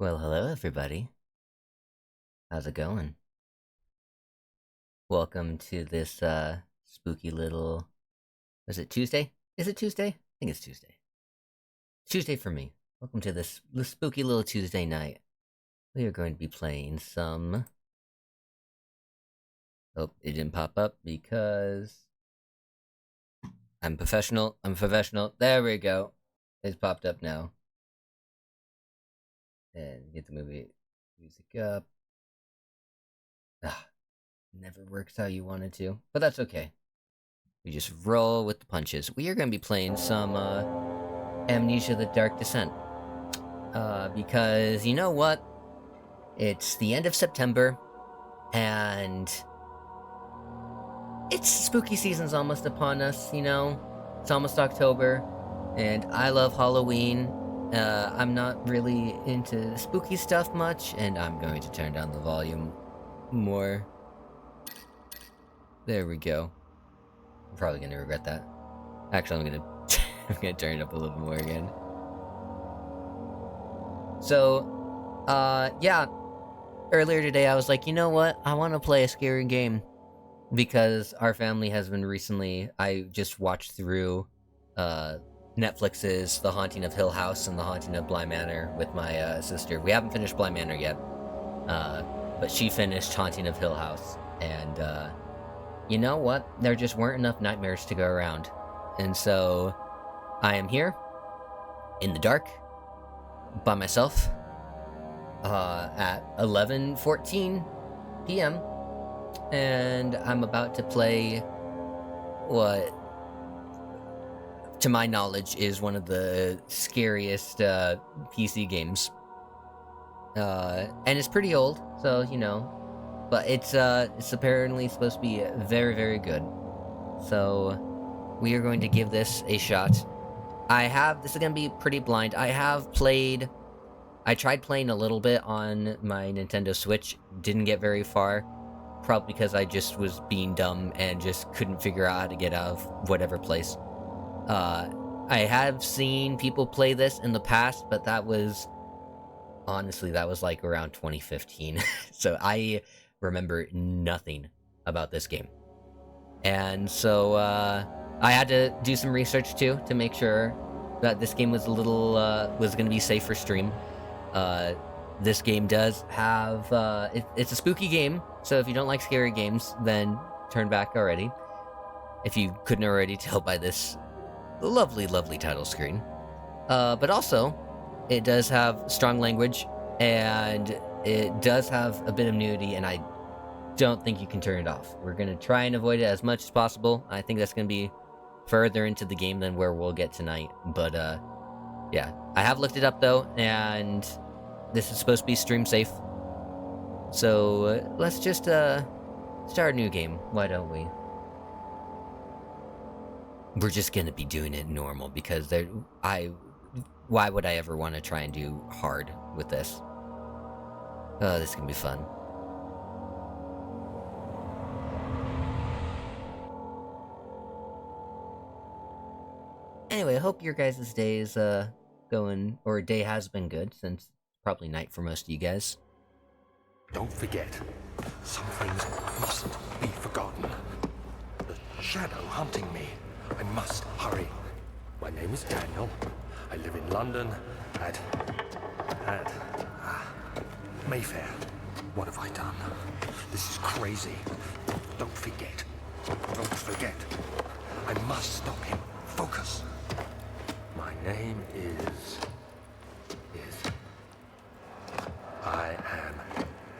Well, hello everybody. How's it going? Welcome to this spooky little is it Tuesday? Is it Tuesday? I think it's Tuesday. Tuesday for me. Welcome to this spooky little Tuesday night. We are going to be playing some Oh, it didn't pop up because I'm professional. There we go. It's popped up now. And get the movie music up. Ah, never works how you wanted to, but that's okay. We just roll with the punches. We are going to be playing some Amnesia: The Dark Descent. Because you know what? It's the end of September, and it's spooky season's almost upon us, you know? It's almost October, and I love Halloween. I'm not really into spooky stuff much, and I'm going to turn down the volume more. There we go. I'm probably gonna regret that. Actually, I'm gonna turn it up a little more again. So, yeah. Earlier today, I was like, you know what? I want to play a scary game because our family has been recently. I just watched through, Netflix's The Haunting of Hill House and The Haunting of Bly Manor with my sister. We haven't finished Bly Manor yet, but she finished Haunting of Hill House, and you know what? There just weren't enough nightmares to go around. And so I am here in the dark by myself at 11:14 p.m. and I'm about to play what to my knowledge is one of the scariest PC games. And it's pretty old, so you know, but it's apparently supposed to be very, very good. So we are going to give this a shot. This is gonna be pretty blind. I tried playing a little bit on my Nintendo Switch, didn't get very far, probably because I just was being dumb and just couldn't figure out how to get out of whatever place. I have seen people play this in the past, but that was like around 2015. So I remember nothing about this game. And so I had to do some research too to make sure that this game was was going to be safe for stream. This game does have it's a spooky game, so if you don't like scary games, then turn back already. If you couldn't already tell by this lovely, lovely title screen. But also, it does have strong language, and it does have a bit of nudity, and I don't think you can turn it off. We're going to try and avoid it as much as possible. I think that's going to be further into the game than where we'll get tonight. But, yeah. I have looked it up, though, and this is supposed to be stream safe. So, let's just, start a new game. Why don't we? We're just going to be doing it normal, because why would I ever want to try and do hard with this? Oh, this is going to be fun. Anyway, I hope your guys' day is day has been good, since it's probably night for most of you guys. Don't forget, some things mustn't be forgotten. The shadow hunting me. I must hurry. My name is Daniel. I live in London at Mayfair. What have I done? This is crazy. Don't forget. Don't forget. I must stop him. Focus. My name is... I am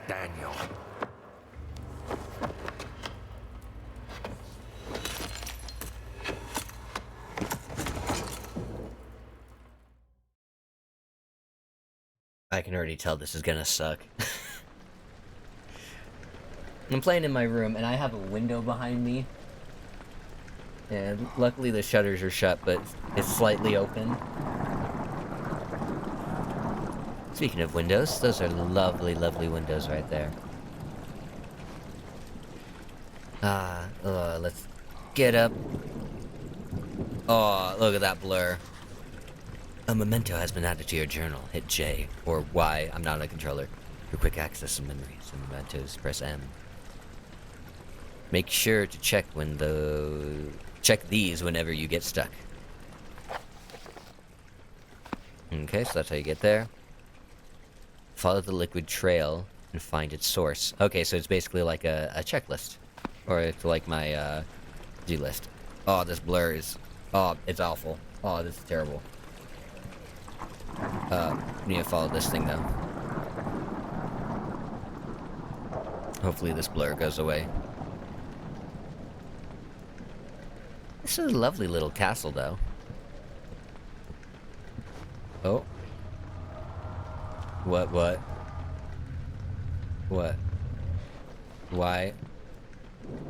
Daniel. I can already tell this is gonna suck. I'm playing in my room, and I have a window behind me. And luckily the shutters are shut, but it's slightly open. Speaking of windows, those are lovely, lovely windows right there. Let's get up. Oh, look at that blur. A memento has been added to your journal. Hit J or Y. I'm not a controller. For quick access to memories and mementos, press M. Make sure to check these whenever you get stuck. Okay, so that's how you get there. Follow the liquid trail and find its source. Okay, so it's basically like a checklist. Or it's like my to-do list. Oh, this blur is... Oh, it's awful. Oh, this is terrible. We need to follow this thing, though. Hopefully this blur goes away. This is a lovely little castle, though. Oh. What? What? Why?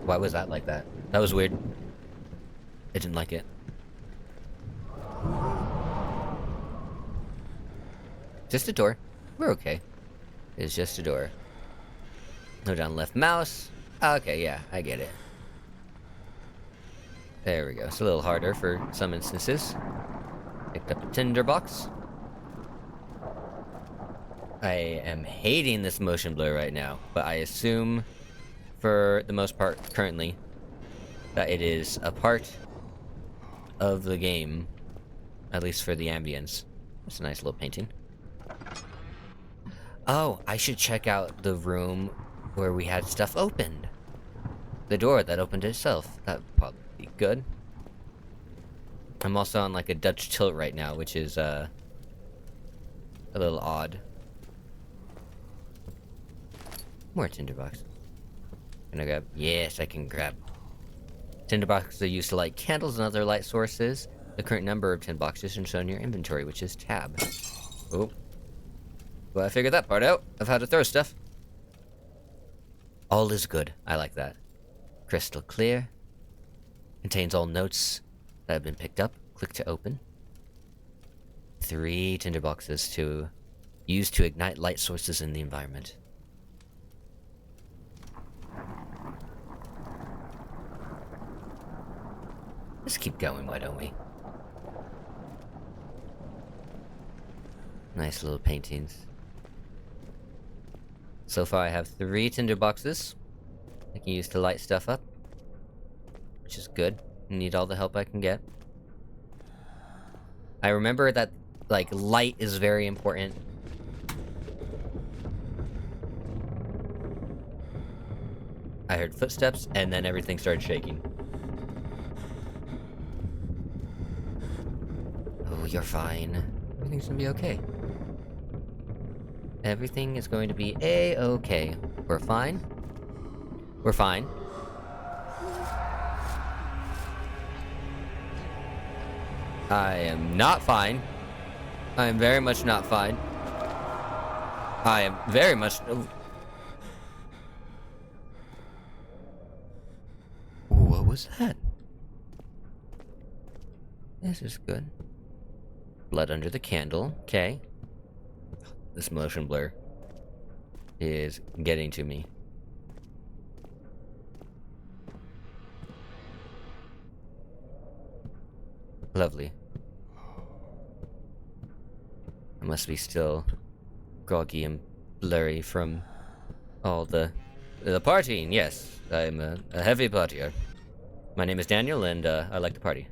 Why was that like that? That was weird. I didn't like it. Just a door. We're okay. It's just a door. No down left mouse. Okay, yeah, I get it. There we go. It's a little harder for some instances. Picked up a tinderbox. I am hating this motion blur right now, but I assume, for the most part currently, that it is a part of the game, at least for the ambience. That's a nice little painting. Oh, I should check out the room where we had stuff opened. The door that opened itself. That would probably be good. I'm also on like a Dutch tilt right now, which is a little odd. More tinderbox. Can I grab? Yes, I can grab. Tinderboxes are used to light candles and other light sources. The current number of tin boxes is shown in your inventory, which is tab. Oh. Well, I figured that part out of how to throw stuff. All is good. I like that. Crystal clear. Contains all notes that have been picked up. Click to open. 3 tinderboxes to use to ignite light sources in the environment. Let's keep going, why don't we? Nice little paintings. So far I have 3 tinderboxes I can use to light stuff up, which is good. Need all the help I can get. I remember that, like, light is very important. I heard footsteps, and then everything started shaking. Oh, you're fine. Everything's gonna be okay. Everything is going to be A-okay. We're fine. We're fine. I am not fine. I am very much not fine. I am very much... Oh. What was that? This is good. Blood under the candle. Okay. This motion blur is getting to me. Lovely. I must be still groggy and blurry from all the partying. Yes, I'm a heavy partier. My name is Daniel, and I like to party.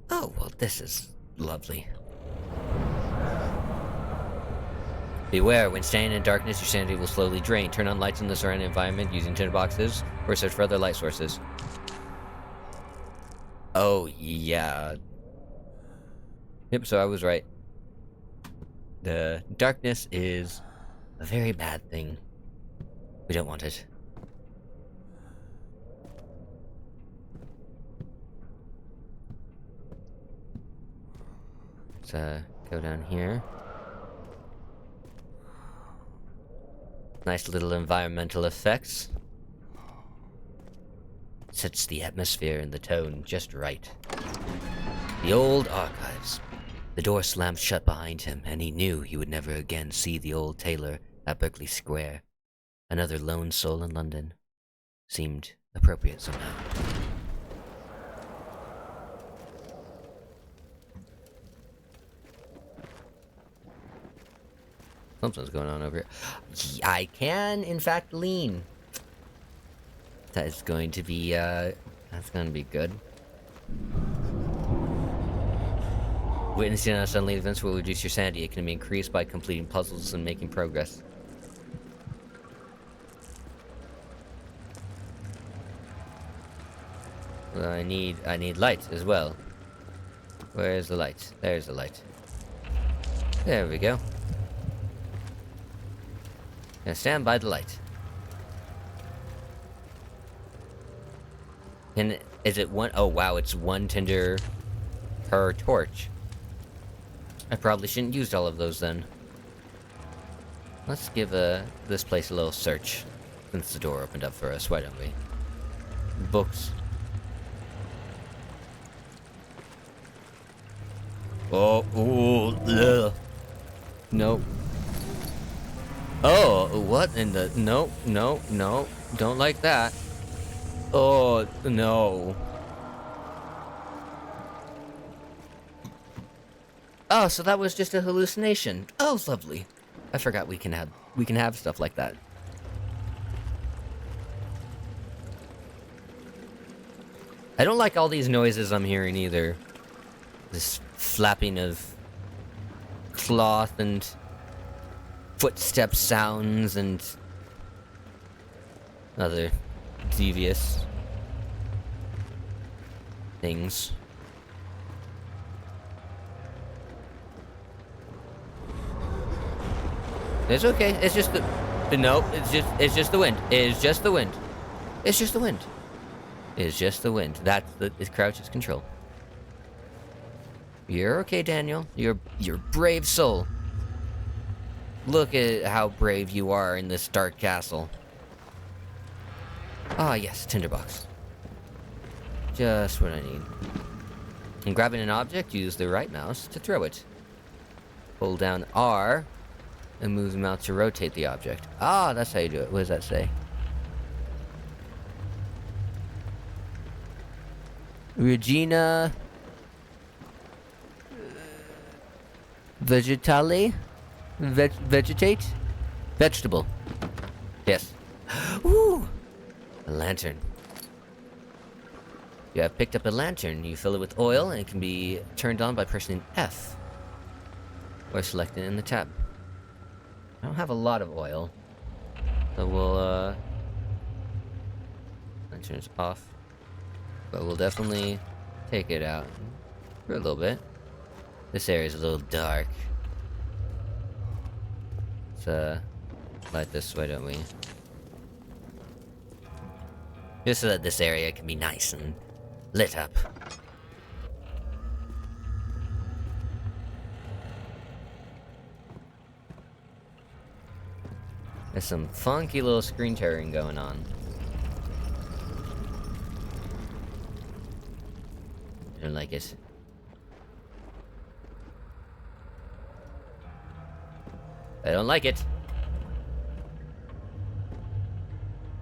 Oh, well, this is lovely. Beware, when standing in darkness, your sanity will slowly drain. Turn on lights in the surrounding environment using tinderboxes, or search for other light sources. Oh, yeah. Yep, so I was right. The darkness is a very bad thing. We don't want it. Let's go down here. Nice little environmental effects. Sets the atmosphere and the tone just right. The old archives. The door slammed shut behind him, and he knew he would never again see the old tailor at Berkeley Square. Another lone soul in London. Seemed appropriate somehow. Something's going on over here. I can, in fact, lean. That is going to be, that's going to be good. Witnessing unsettling events will reduce your sanity. It can be increased by completing puzzles and making progress. Well, I need light as well. Where's the light? There's the light. There we go. Now stand by the light. And is it one? Oh wow, it's one tinder per torch. I probably shouldn't use all of those then. Let's give this place a little search. Since the door opened up for us, why don't we? Books. Oh, ooh, ugh. Nope. Oh, what in the... No, no, no. Don't like that. Oh, no. Oh, so that was just a hallucination. Oh, lovely. I forgot we can have stuff like that. I don't like all these noises I'm hearing either. This flapping of cloth and footstep sounds and other devious things. It's okay. It's just the no. It's just the wind. It's just the wind. It's just the wind. It's just the wind. That's the crouch is control. You're okay, Daniel. You're brave soul. Look at how brave you are in this dark castle. Ah, yes, tinderbox. Just what I need. And grabbing an object, use the right mouse to throw it. Hold down R and move the mouse to rotate the object. Ah, that's how you do it. What does that say? Regina Vegetale? Vegetate? Vegetable. Yes. Woo! A lantern. You have picked up a lantern. You fill it with oil and it can be turned on by pressing F. Or selecting it in the tab. I don't have a lot of oil. So we'll, lantern's off. But we'll definitely take it out for a little bit. This area's a little dark. Let's light this way, don't we? Just so that this area can be nice and lit up. There's some funky little screen tearing going on. I don't like it. I don't like it.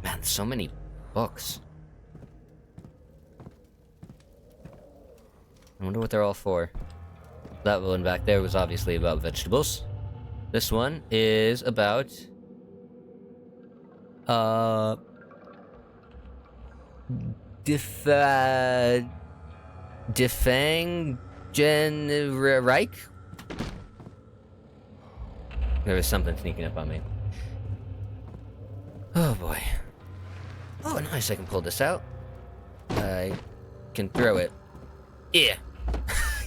Man, so many books. I wonder what they're all for. That one back there was obviously about vegetables. This one is about... Defang Reich? There was something sneaking up on me. Oh boy. Oh nice, I can pull this out. I can throw it. Yeah!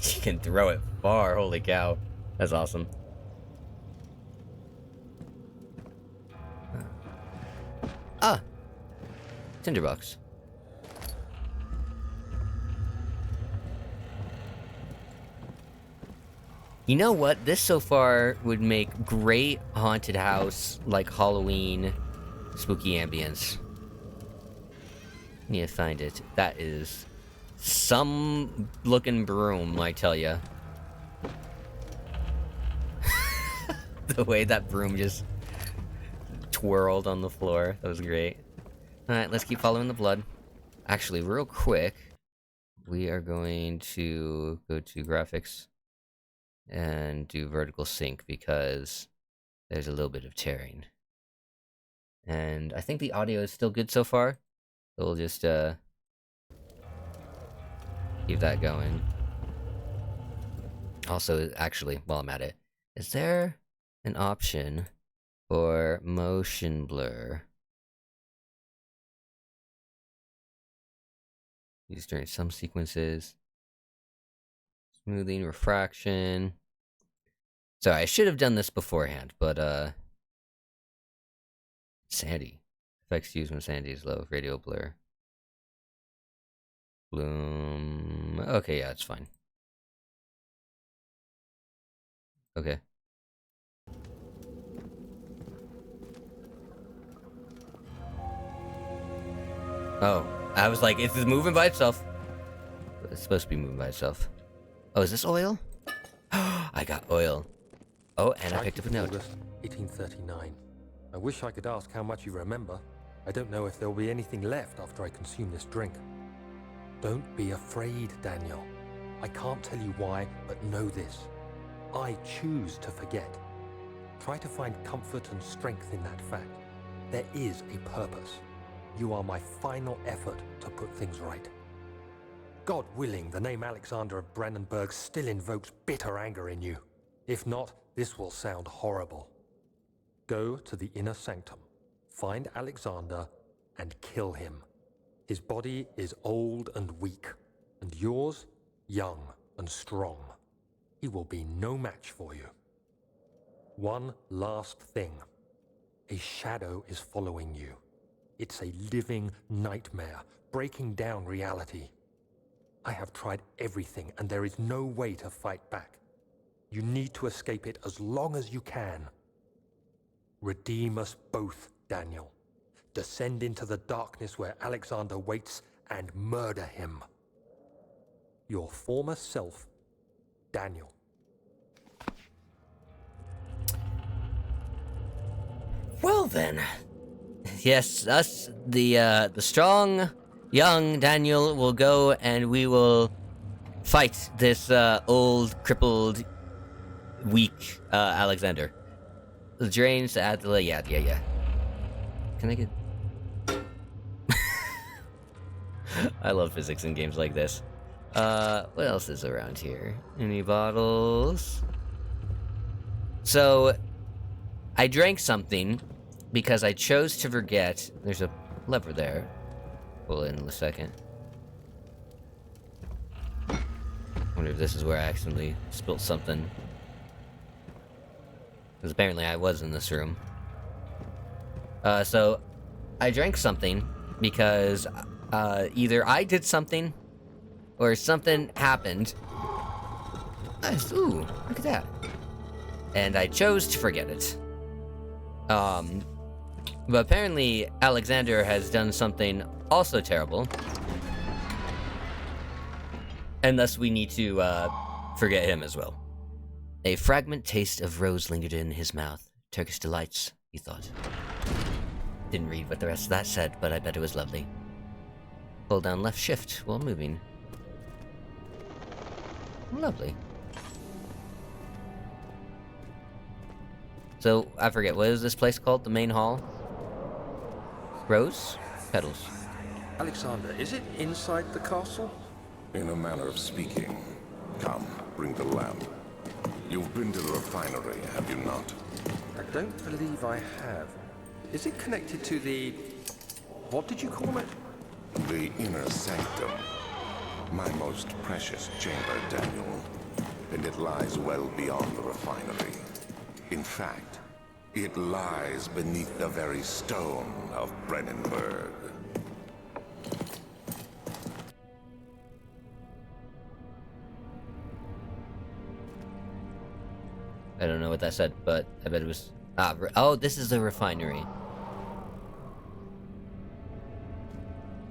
You can throw it far, holy cow. That's awesome. Ah! Tinderbox. You know what? This so far would make great haunted house, like Halloween, spooky ambience. Need to find it. That is some looking broom, I tell ya. The way that broom just twirled on the floor. That was great. Alright, let's keep following the blood. Actually, real quick, we are going to go to graphics and do vertical sync because there's a little bit of tearing. And I think the audio is still good so far. So we'll just keep that going. Also, actually, while I'm at it, is there an option for motion blur? Used during some sequences. Smoothing, refraction. So I should have done this beforehand, but Sandy. Effects used when Sandy is low. Radio blur. Bloom. Okay, yeah, it's fine. Okay. Oh, I was like, is this moving by itself? It's supposed to be moving by itself. Oh, is this oil? I got oil. Oh, and I picked up a note. August 1839. I wish I could ask how much you remember. I don't know if there'll be anything left after I consume this drink. Don't be afraid, Daniel. I can't tell you why, but know this. I choose to forget. Try to find comfort and strength in that fact. There is a purpose. You are my final effort to put things right. God willing, the name Alexander of Brandenburg still invokes bitter anger in you. If not, this will sound horrible. Go to the inner sanctum, find Alexander, and kill him. His body is old and weak, and yours, young and strong. He will be no match for you. One last thing. A shadow is following you. It's a living nightmare, breaking down reality. I have tried everything, and there is no way to fight back. You need to escape it as long as you can. Redeem us both, Daniel. Descend into the darkness where Alexander waits and murder him. Your former self, Daniel. Well then. Yes, us, the strong, young Daniel will go and we will fight this, old, crippled, weak, Alexander. The drains, yeah. Can I get... I love physics in games like this. What else is around here? Any bottles? So, I drank something because I chose to forget. There's a lever there. Pull it in a second. Wonder if this is where I accidentally spilled something. Because apparently I was in this room. So, I drank something because either I did something or something happened. Nice. Ooh, look at that. And I chose to forget it. But apparently Alexander has done something also terrible. And thus we need to forget him as well. A fragment taste of rose lingered in his mouth. Turkish delights, he thought. Didn't read what the rest of that said, but I bet it was lovely. Hold down left shift while moving. Lovely. So, I forget, what is this place called? The main hall? Rose? Petals. Alexander, is it inside the castle? In a manner of speaking. Come, bring the lamp. You've been to the refinery, have you not? I don't believe I have. Is it connected to the... what did you call it? The inner sanctum. My most precious chamber, Daniel. And it lies well beyond the refinery. In fact, it lies beneath the very stone of Brandenburg. I don't know what that said, but I bet it was... oh, this is the refinery.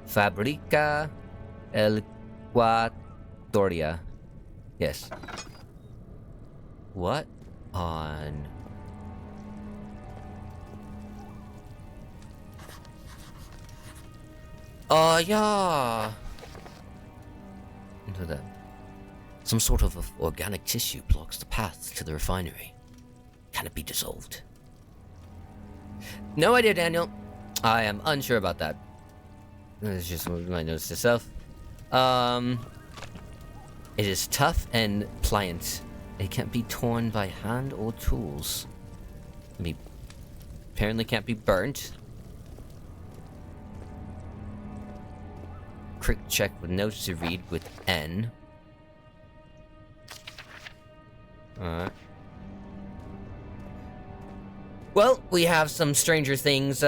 Fabrica Equatoria. Yes. What on... Oh, yeah! Into that. Some sort of organic tissue blocks the path to the refinery. Can it be dissolved? No idea, Daniel. I am unsure about that. It's just my notes to self. It is tough and pliant. It can't be torn by hand or tools. Apparently can't be burnt. Quick check with notes to read with N. Alright. Well, we have some Stranger Things,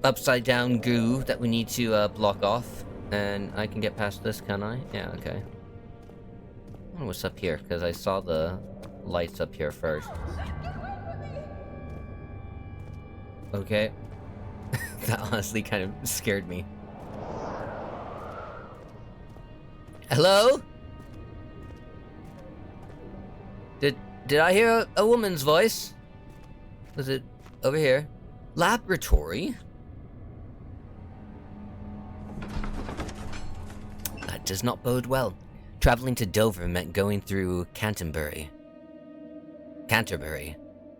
upside down goo that we need to, block off. And I can get past this, can I? Yeah, okay. I wonder what's up here, because I saw the lights up here first. Okay. That honestly kind of scared me. Hello? Did I hear a woman's voice? Was it over here? Laboratory? That does not bode well. Traveling to Dover meant going through Canterbury.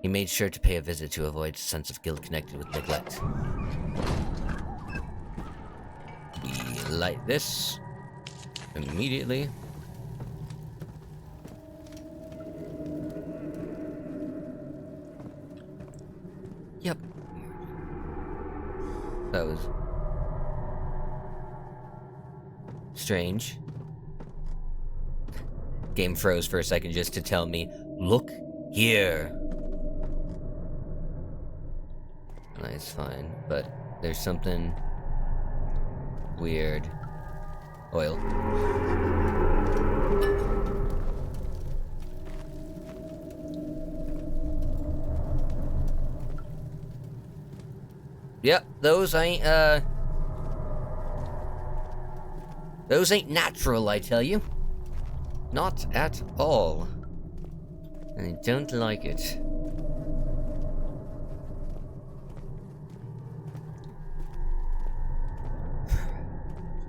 He made sure to pay a visit to avoid a sense of guilt connected with neglect. We light this immediately. Yep. That was strange. Game froze for a second just to tell me, look here. It's fine, but there's something weird. Oil. Yep, those ain't natural, I tell you. Not at all. I don't like it.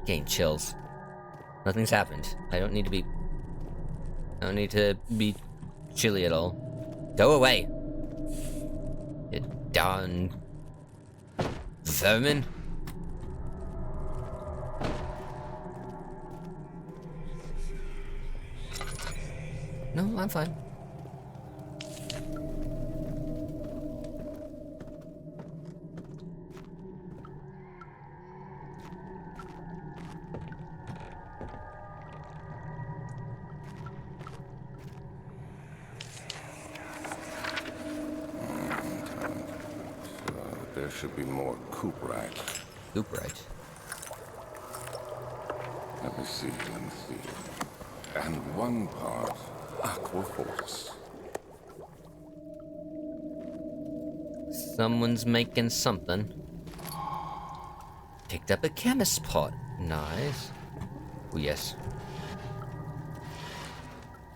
Getting chills. Nothing's happened. I don't need to be chilly at all. Go away! You darn vermin. No, I'm fine. There should be more cooperite. Cooperite. Let me see. And one part aquaforce. Someone's making something. Picked up a chemist pot. Nice. Oh, yes.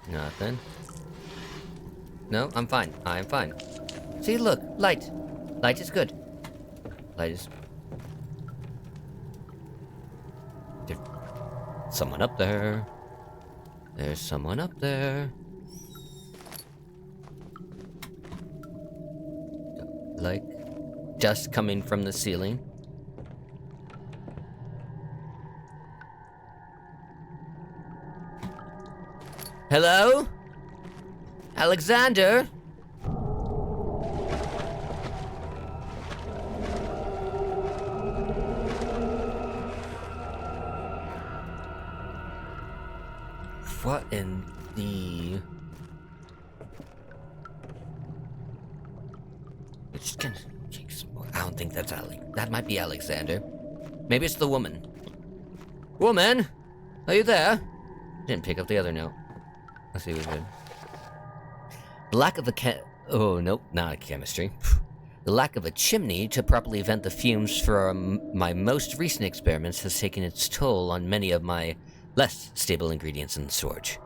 Nothing. No, I'm fine. I'm fine. See, look. Light. Light is good. Light is... There's someone up there. There's someone up there. Like, just coming from the ceiling. Hello? Alexander? What in the... It's gonna take some more. I don't think that's that might be Alexander. Maybe it's the woman. Woman? Are you there? Didn't pick up the other note. Let's see what we did. The lack of a oh, nope, not a chemistry. The lack of a chimney to properly vent the fumes from my most recent experiments has taken its toll on many of my less stable ingredients in storage.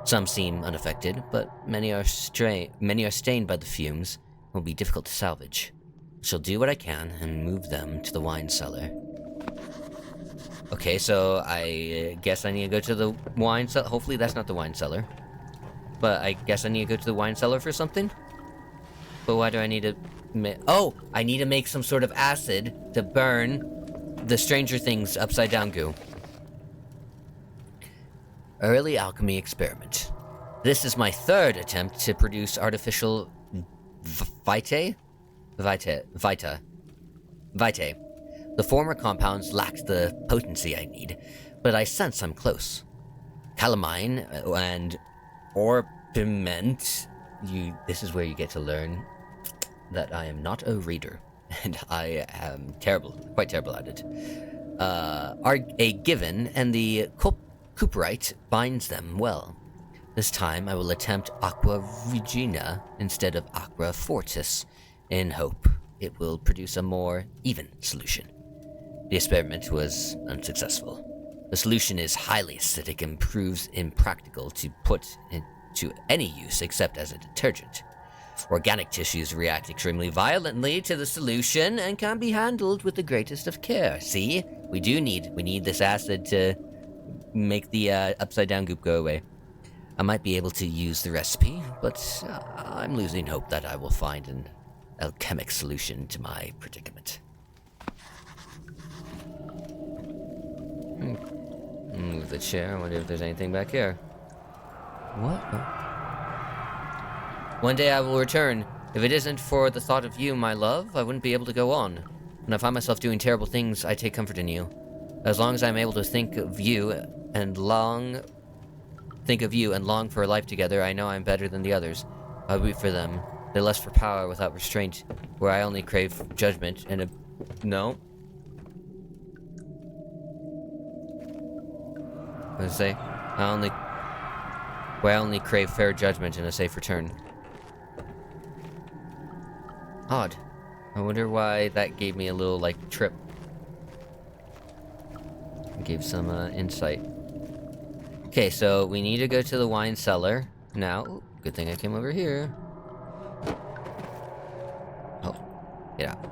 Some seem unaffected, but many are stained by the fumes and will be difficult to salvage. I shall do what I can and move them to the wine cellar. Okay, so I guess I need to go to the wine cellar. Hopefully that's not the wine cellar. But I guess I need to go to the wine cellar for something? But why do I need to... Oh! I need to make some sort of acid to burn the Stranger Things upside down goo. Early alchemy experiment. This is my third attempt to produce artificial... Vitae. The former compounds lacked the potency I need, but I sense I'm close. Calamine and orpiment. This is where you get to learn that I am not a reader, and I am quite terrible at it. Are a given, and the cuprite binds them well. This time I will attempt Aqua Regina instead of Aqua Fortis, in hope it will produce a more even solution. The experiment was unsuccessful. The solution is highly acidic and proves impractical to put into any use except as a detergent. Organic tissues react extremely violently to the solution and can be handled with the greatest of care. See? We need this acid to make the upside down goop go away. I might be able to use the recipe, but I'm losing hope that I will find an alchemic solution to my predicament. Move the chair. I wonder if there's anything back here. What? One day I will return. If it isn't for the thought of you, my love, I wouldn't be able to go on. When I find myself doing terrible things, I take comfort in you. As long as I'm able to think of you and long for a life together, I know I'm better than the others. I root for them. They lust for power without restraint, where I only crave judgment and a... No. What does it say? Where I only crave fair judgment and a safe return. Odd. I wonder why that gave me a little, like, trip. It gave some, insight. Okay, so we need to go to the wine cellar. Now, ooh, good thing I came over here. Oh, get out.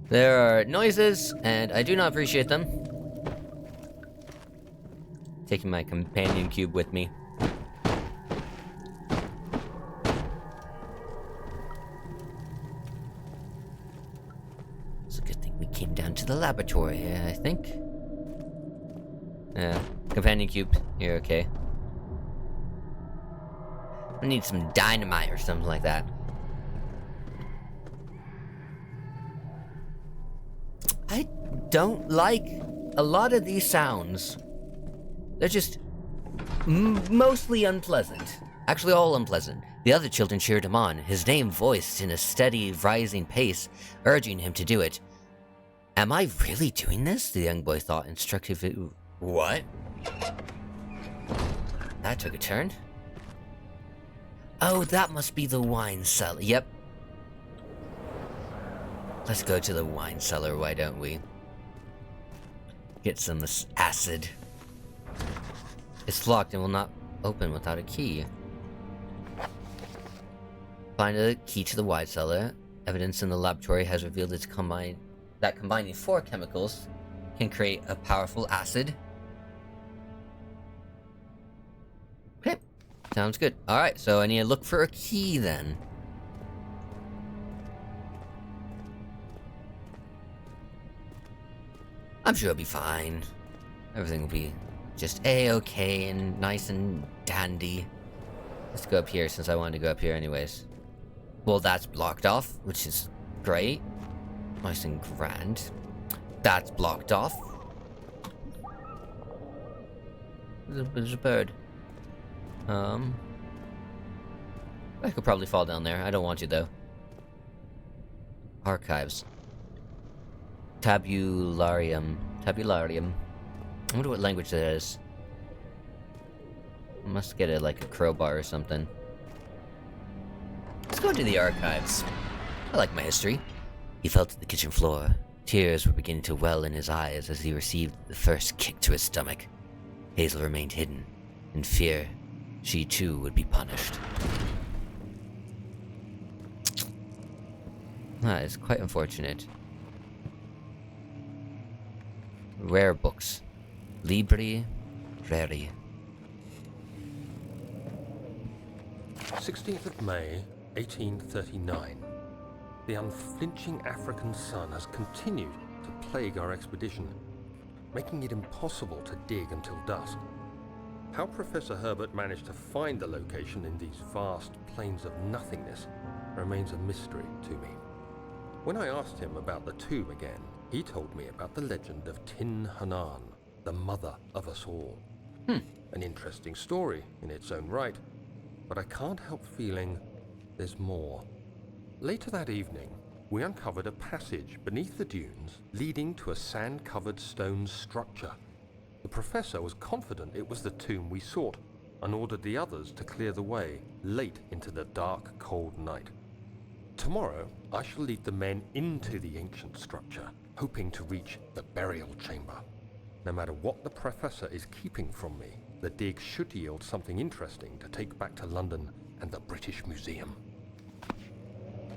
There are noises, and I do not appreciate them. Taking my companion cube with me. It's a good thing we came down to the laboratory, I think. Yeah, companion cube, you're okay. We need some dynamite or something like that. I don't like a lot of these sounds. They're just mostly unpleasant. Actually, all unpleasant. The other children cheered him on, his name voiced in a steady, rising pace, urging him to do it. Am I really doing this? The young boy thought instructively. What? That took a turn. Oh, that must be the wine cellar. Yep. Let's go to the wine cellar, why don't we? Get some acid. It's locked and will not open without a key. Find a key to the wine cellar. Evidence in the laboratory has revealed that combining 4 chemicals can create a powerful acid. Okay, sounds good. Alright, so I need to look for a key then. I'm sure it'll be fine. Everything will be just a-okay and nice and dandy. Let's go up here since I wanted to go up here anyways. Well, that's blocked off, which is great. Nice and grand. That's blocked off. There's a bird. I could probably fall down there. I don't want to, though. Archives. Tabularium. Tabularium. I wonder what language that is. I must get it like a crowbar or something. Let's go to the archives. I like my history. He fell to the kitchen floor. Tears were beginning to well in his eyes as he received the first kick to his stomach. Hazel remained hidden, in fear she too would be punished. That is quite unfortunate. Rare books. Libri Rari. 16th of May, 1839. The unflinching African sun has continued to plague our expedition, making it impossible to dig until dusk. How Professor Herbert managed to find the location in these vast plains of nothingness remains a mystery to me. When I asked him about the tomb again, he told me about the legend of Tin Hanan, the mother of us all. An interesting story in its own right, but I can't help feeling there's more. Later that evening, we uncovered a passage beneath the dunes leading to a sand-covered stone structure. The professor was confident it was the tomb we sought and ordered the others to clear the way late into the dark, cold night. Tomorrow, I shall lead the men into the ancient structure, hoping to reach the burial chamber. No matter what the professor is keeping from me, the dig should yield something interesting to take back to London and the British Museum.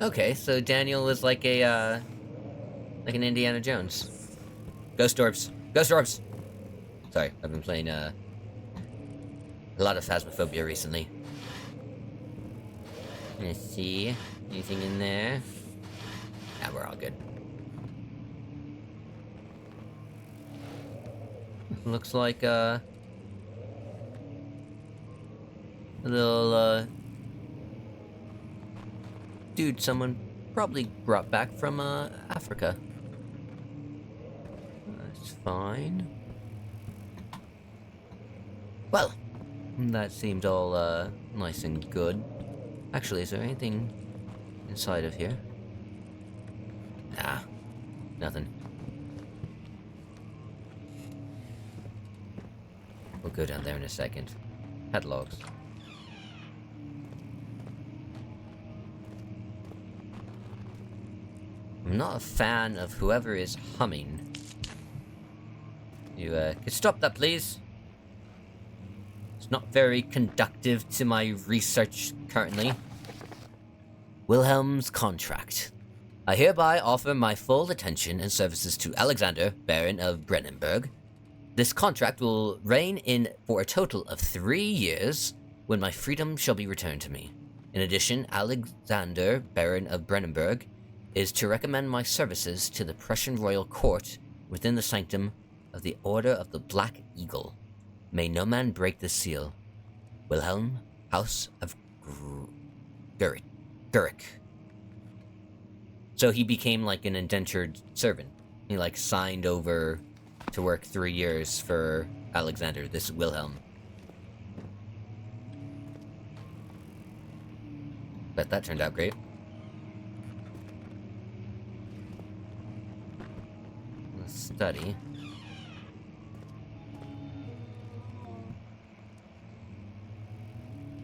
Okay, so Daniel is like a, like an Indiana Jones. Ghost orbs. Ghost orbs! Sorry, I've been playing, a lot of Phasmophobia recently. Let's see. Anything in there? Yeah, we're all good. Looks like, a little, dude someone probably brought back from, Africa. That's fine. Well, that seemed all, nice and good. Actually, is there anything inside of here? Nah, nothing. We'll go down there in a second. Catalogs. I'm not a fan of whoever is humming. You, could stop that, please? It's not very conductive to my research currently. Wilhelm's contract. I hereby offer my full attention and services to Alexander, Baron of Brennenburg. This contract will reign in for a total of 3 years, when my freedom shall be returned to me. In addition, Alexander, Baron of Brennenburg, is to recommend my services to the Prussian royal court within the sanctum of the Order of the Black Eagle. May no man break the seal. Wilhelm, House of Gurik. So he became like an indentured servant. He like signed over to work 3 years for Alexander, this Wilhelm. Bet that turned out great. Let's study.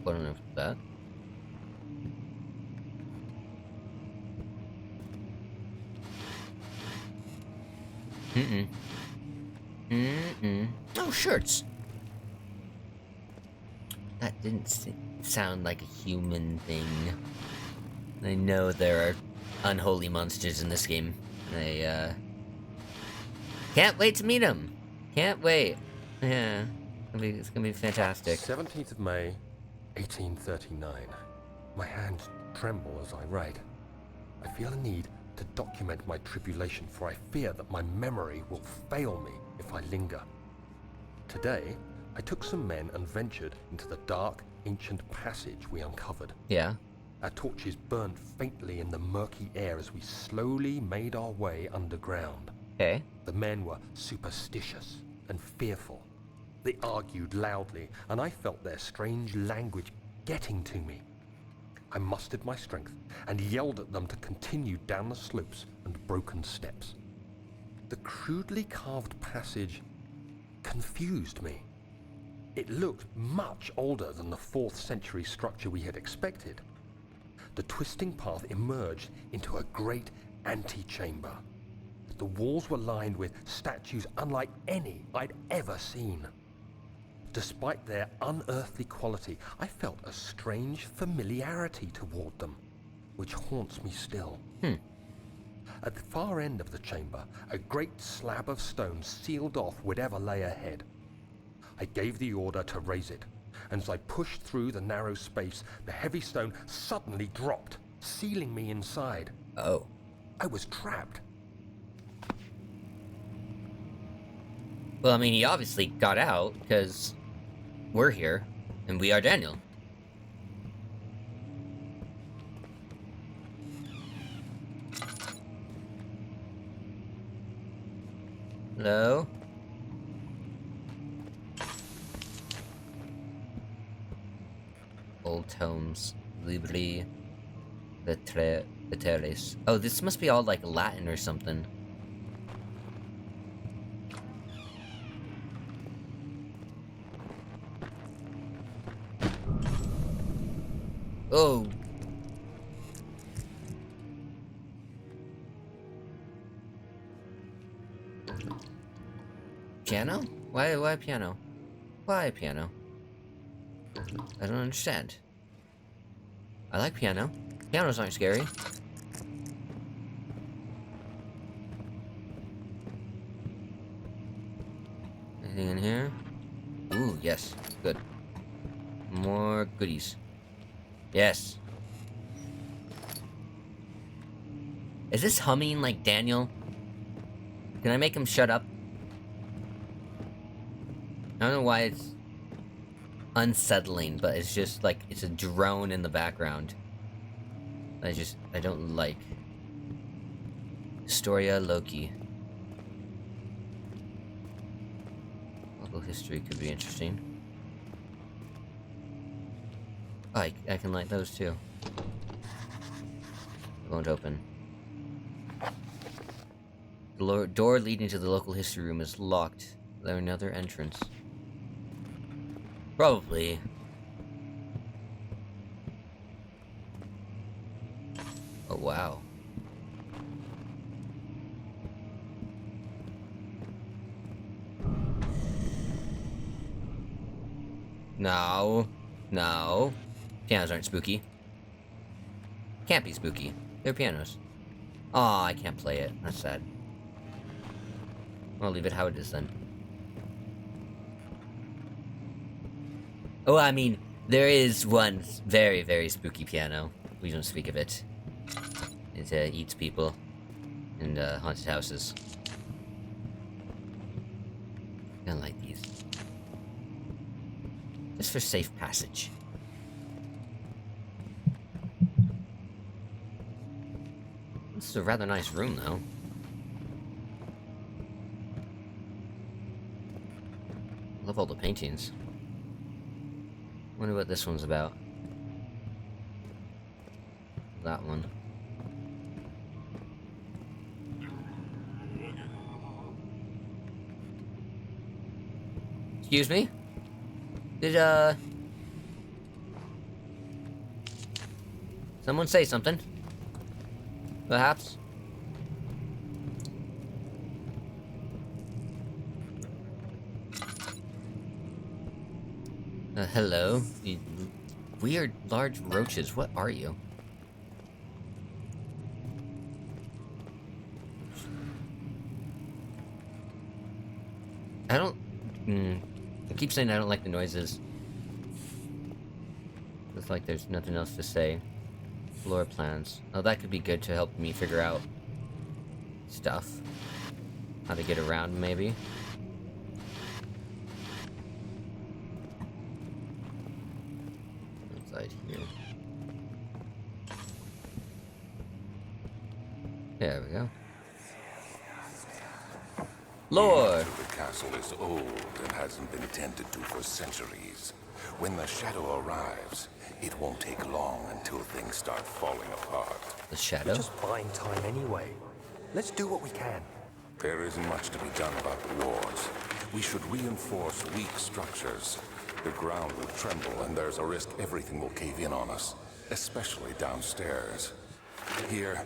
What on earth is that? Oh, shirts! That didn't sound like a human thing. I know there are unholy monsters in this game. I, can't wait to meet them! Can't wait. Yeah. It's gonna be fantastic. 17th of May, 1839. My hands tremble as I write. I feel a need to document my tribulation, for I fear that my memory will fail me if I linger. Today, I took some men and ventured into the dark, ancient passage we uncovered. Yeah. Our torches burned faintly in the murky air as we slowly made our way underground. Okay. The men were superstitious and fearful. They argued loudly, and I felt their strange language getting to me. I mustered my strength and yelled at them to continue down the slopes and broken steps. The crudely carved passage confused me. It looked much older than the 4th century structure we had expected. The twisting path emerged into a great antechamber. The walls were lined with statues unlike any I'd ever seen. Despite their unearthly quality, I felt a strange familiarity toward them, which haunts me still. At the far end of the chamber, a great slab of stone sealed off whatever lay ahead. I gave the order to raise it, and as I pushed through the narrow space, the heavy stone suddenly dropped, sealing me inside. Oh. I was trapped. Well, I mean, he obviously got out, because we're here, and we are Daniel. Hello? Old tomes. Libri Veteris. Oh, this must be all like Latin or something. Oh. Piano? Why piano? Why piano? I don't understand. I like piano. Pianos aren't scary. Anything in here? Ooh, yes. Good. More goodies. Yes. Is this humming like Daniel? Can I make him shut up? I don't know why it's unsettling, but it's just like it's a drone in the background. I don't like. Historia Loki. Local history could be interesting. Oh, I can light those too. It won't open. The door leading to the local history room is locked. Is there another entrance? Probably. Oh, wow. No. No. Pianos aren't spooky. Can't be spooky. They're pianos. Aw, I can't play it. That's sad. I'll leave it how it is then. Oh, I mean, there is one very, very spooky piano. We don't speak of it. It eats people in haunted houses. I don't like these. Just for safe passage. This is a rather nice room, though. Love all the paintings. Wonder what this one's about. That one. Excuse me? Did, someone say something? Perhaps? Hello? You weird large roaches, what are you? I don't... I keep saying I don't like the noises. It's like there's nothing else to say. Floor plans. Oh, that could be good to help me figure out stuff. How to get around, maybe. Inside here. There we go. Lore! The castle is old and hasn't been tended to for centuries. When the shadow arrives, it won't take long until things start falling apart. The shadow? We're just buying time anyway. Let's do what we can. There isn't much to be done about the walls. We should reinforce weak structures. The ground will tremble and there's a risk everything will cave in on us, especially downstairs. Here,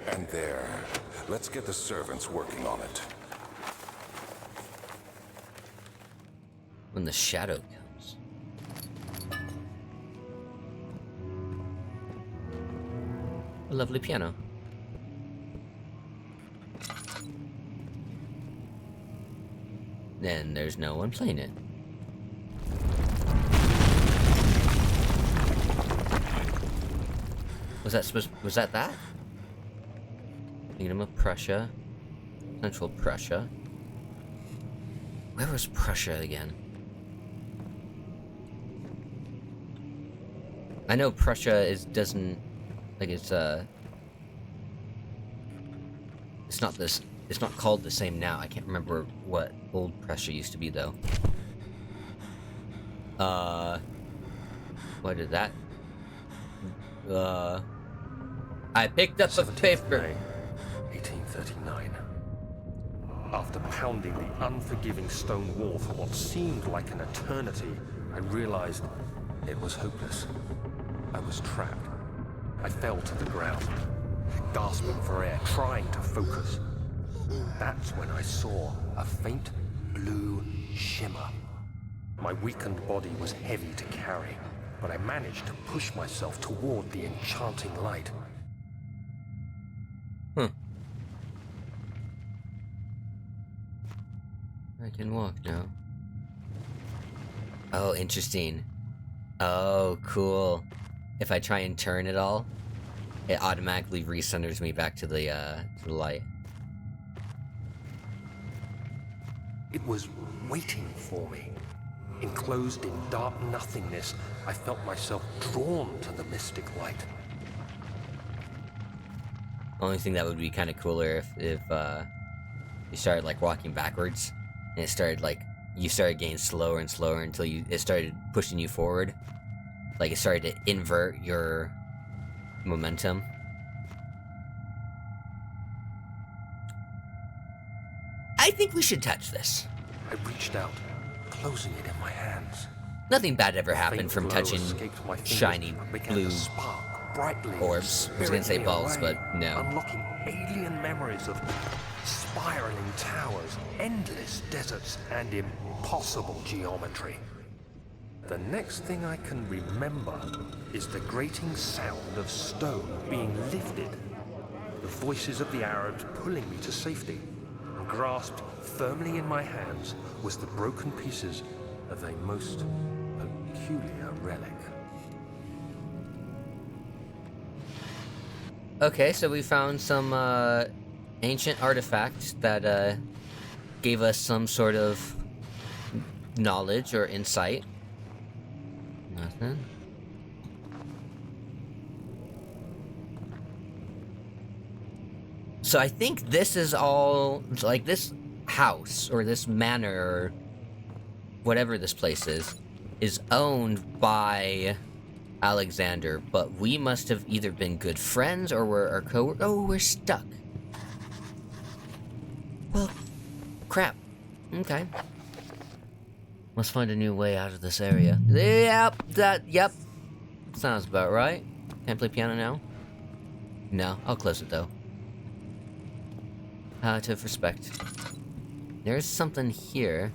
and there. Let's get the servants working on it. When the shadow comes. A lovely piano. Then there's no one playing it. Was that that? Kingdom of Prussia. Central Prussia. Where was Prussia again? I know Prussia doesn't like it's not called the same now. I can't remember what old Prussia used to be though. What did that? I picked up a 17th paper. May, 1839. After pounding the unforgiving stone wall for what seemed like an eternity, I realized it was hopeless. I was trapped. I fell to the ground, gasping for air, trying to focus. That's when I saw a faint blue shimmer. My weakened body was heavy to carry, but I managed to push myself toward the enchanting light. I can walk now. Oh, interesting. Oh, cool. If I try and turn it all, it automatically recenters me back to the light. It was waiting for me. Enclosed in dark nothingness, I felt myself drawn to the mystic light. Only thing that would be kind of cooler if you started like walking backwards, and it started like you started getting slower and slower until it started pushing you forward. Like it started to invert your momentum. I think we should touch this. I reached out, closing it in my hands. Nothing bad ever A happened faint from glow touching escaped my fingers shiny and began blue to spark brightly, orbs. I was gonna say spiriting me balls, away, but no. Unlocking alien memories of spiraling towers, endless deserts, and impossible geometry. The next thing I can remember is the grating sound of stone being lifted, the voices of the Arabs pulling me to safety, and grasped firmly in my hands was the broken pieces of a most peculiar relic. Okay, so we found some ancient artifacts that gave us some sort of knowledge or insight. Nothing. So I think this is all, like, this house or this manor or whatever this place is owned by Alexander, but we must have either been good friends or we're stuck. Well, crap. Okay. Must find a new way out of this area. Yep. Sounds about right. Can't play piano now? No, I'll close it though. Out of respect. There's something here.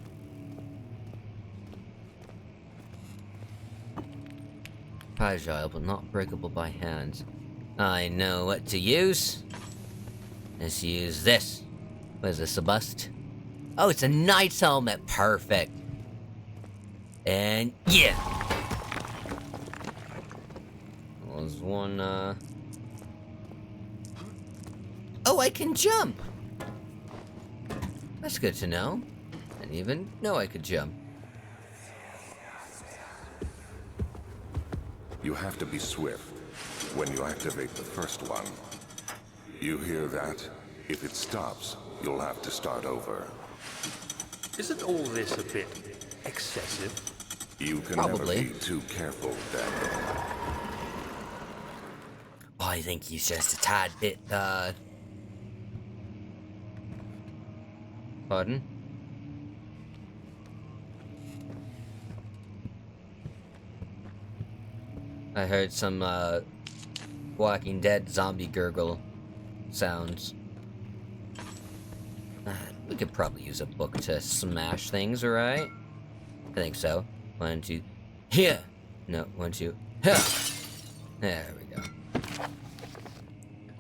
Fragile, but not breakable by hand. I know what to use. Let's use this. What is this, a bust? Oh, it's a knight's helmet. Perfect. And yeah. Was one, Oh, I can jump! That's good to know. Didn't even know I could jump. You have to be swift when you activate the first one. You hear that? If it stops, you'll have to start over. Isn't all this a bit excessive? You can Probably. never be too careful, Daniel. Oh, I think he's just a tad bit, Pardon? I heard some, Walking Dead zombie gurgle sounds. We could probably use a book to smash things, right? I think so. 1, 2... Here! No, 1, 2... Here! There we go.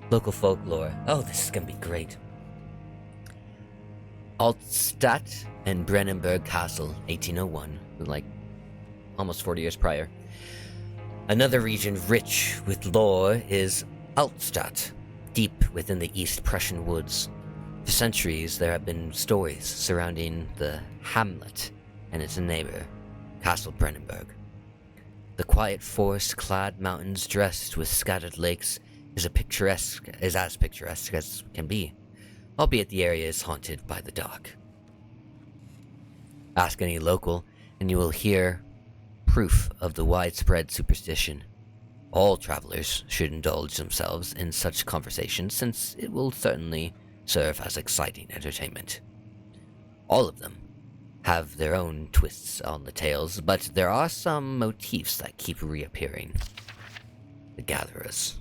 Local folklore. Oh, this is gonna be great. Altstadt and Brennenburg Castle, 1801. Like, almost 40 years prior. Another region rich with lore is Altstadt, deep within the East Prussian woods. For centuries, there have been stories surrounding the hamlet and its neighbor, Castle Brennenburg. The quiet forest-clad mountains dressed with scattered lakes is as picturesque as can be, albeit the area is haunted by the dark. Ask any local, and you will hear proof of the widespread superstition. All travelers should indulge themselves in such conversations, since it will certainly serve as exciting entertainment. All of them have their own twists on the tales, but there are some motifs that keep reappearing. The Gatherers.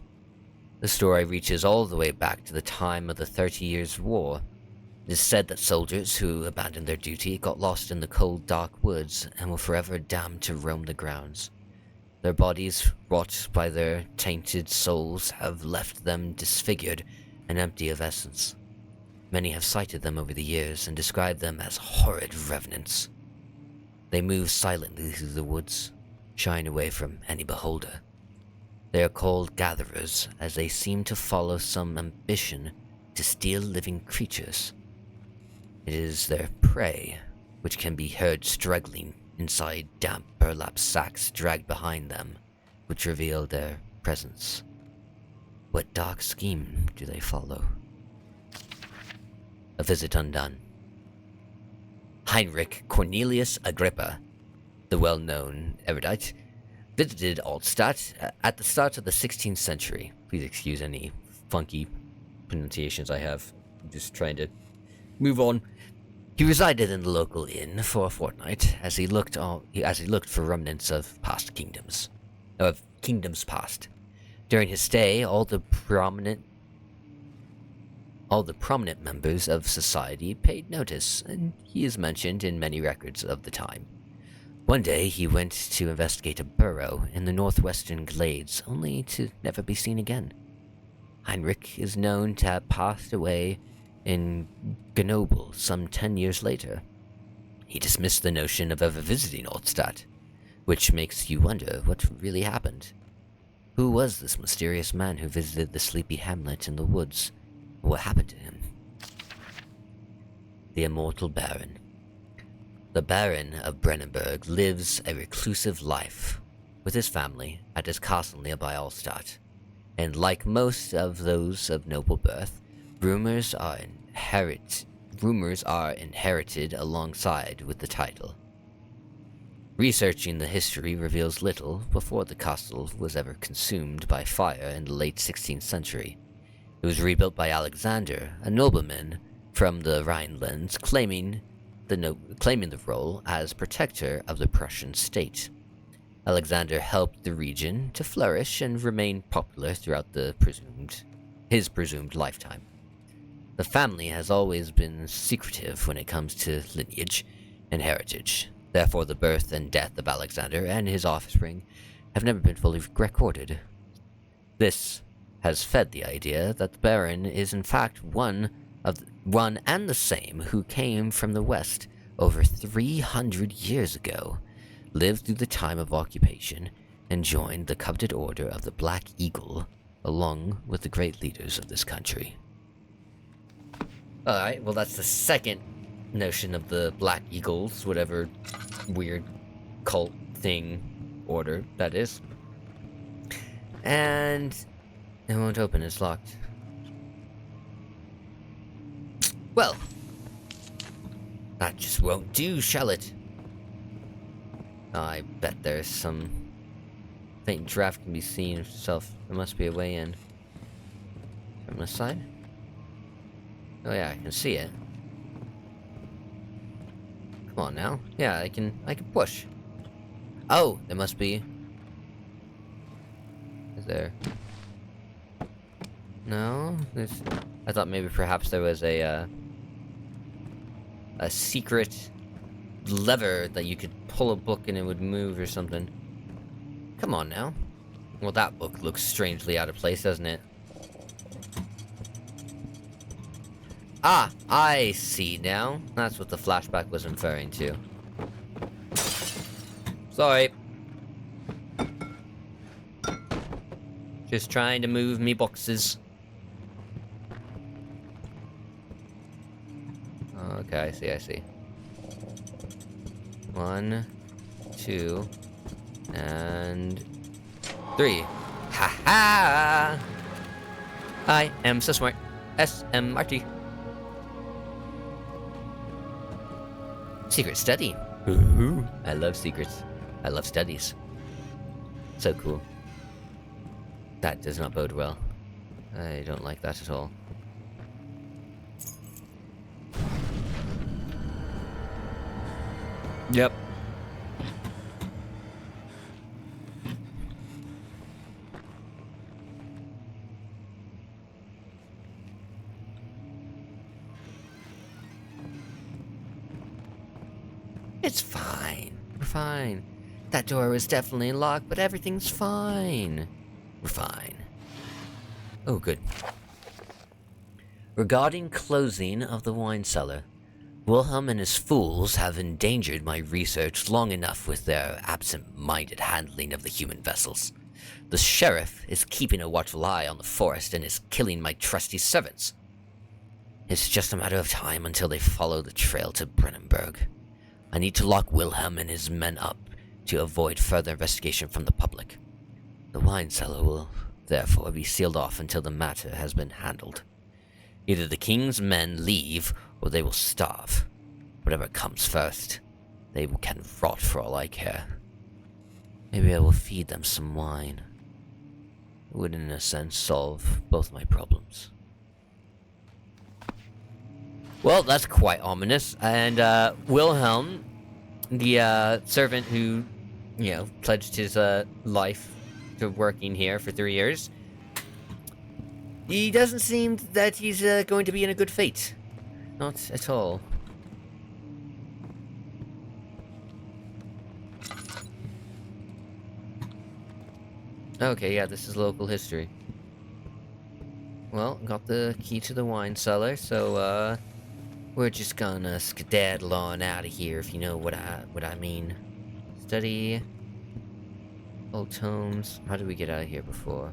The story reaches all the way back to the time of the 30 Years' War. It is said that soldiers who abandoned their duty got lost in the cold, dark woods and were forever damned to roam the grounds. Their bodies, wrought by their tainted souls, have left them disfigured and empty of essence. Many have cited them over the years and described them as horrid revenants. They move silently through the woods, shying away from any beholder. They are called Gatherers, as they seem to follow some ambition to steal living creatures. It is their prey, which can be heard struggling inside damp burlap sacks dragged behind them, which reveal their presence. What dark scheme do they follow? A visit undone. Heinrich Cornelius Agrippa, the well-known erudite, visited Altstadt at the start of the 16th century. Please excuse any funky pronunciations I have. I'm just trying to move on. He resided in the local inn for a fortnight as he looked for remnants of kingdoms past. During his stay, all the prominent members of society paid notice, and he is mentioned in many records of the time. One day he went to investigate a burrow in the northwestern glades, only to never be seen again. Heinrich is known to have passed away in Grenoble some 10 years later. He dismissed the notion of ever visiting Altstadt, which makes you wonder what really happened. Who was this mysterious man who visited the sleepy hamlet in the woods? What happened to him? The Immortal Baron. The Baron of Brennenburg lives a reclusive life with his family at his castle nearby Altstadt, and like most of those of noble birth, rumors are inherited alongside with the title. Researching the history reveals little before the castle was ever consumed by fire in the late 16th century. It was rebuilt by Alexander, a nobleman from the Rhinelands, claiming the role as protector of the Prussian state. Alexander helped the region to flourish and remain popular throughout his presumed lifetime. The family has always been secretive when it comes to lineage and heritage. Therefore, the birth and death of Alexander and his offspring have never been fully recorded. This has fed the idea that the Baron is in fact one and the same who came from the west over 300 years ago, lived through the time of occupation, and joined the coveted Order of the Black Eagle, along with the great leaders of this country. Alright, well that's the second notion of the Black Eagles, whatever weird cult thing order that is. And it won't open, it's locked. Well, that just won't do, shall it? I bet there's some faint draft can be seen of itself. There must be a way in. From this side? Oh yeah, I can see it. Come on now. Yeah, I can push. Oh, there must be. Is there? No? I thought maybe perhaps there was a secret lever that you could pull a book and it would move or something. Come on now. Well, that book looks strangely out of place, doesn't it? Ah, I see now. That's what the flashback was referring to. Sorry. Just trying to move me boxes. Okay, I see. 1, 2, and 3. Ha ha! I am so smart. SMRT. Secret study. Ooh, I love secrets. I love studies. So cool. That does not bode well. I don't like that at all. Yep. It's fine. We're fine. That door was definitely locked, but everything's fine. We're fine. Oh, good. Regarding closing of the wine cellar, Wilhelm and his fools have endangered my research long enough with their absent-minded handling of the human vessels. The sheriff is keeping a watchful eye on the forest and is killing my trusty servants. It's just a matter of time until they follow the trail to Brennenburg. I need to lock Wilhelm and his men up to avoid further investigation from the public. The wine cellar will therefore be sealed off until the matter has been handled. Either the king's men leave, or they will starve. Whatever comes first, they can rot for all I care. Maybe I will feed them some wine. It would, in a sense, solve both my problems. Well, that's quite ominous. And Wilhelm, the servant who, pledged his life to working here for 3 years, he doesn't seem that he's going to be in a good fate. Not at all. Okay, yeah, this is local history. Well, got the key to the wine cellar, so we're just gonna skedaddle on out of here, if you know what I mean. Study old tomes. How did we get out of here before?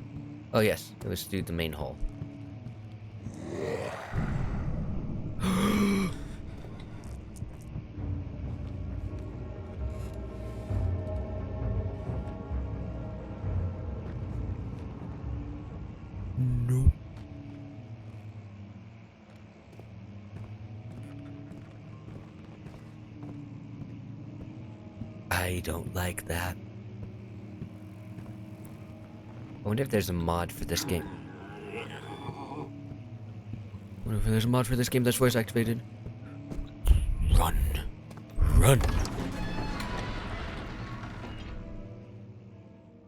Oh yes, it was through the main hall. No. I don't like that. I wonder if there's a mod for this game. I wonder if there's a mod for this game that's voice activated. Run. Run.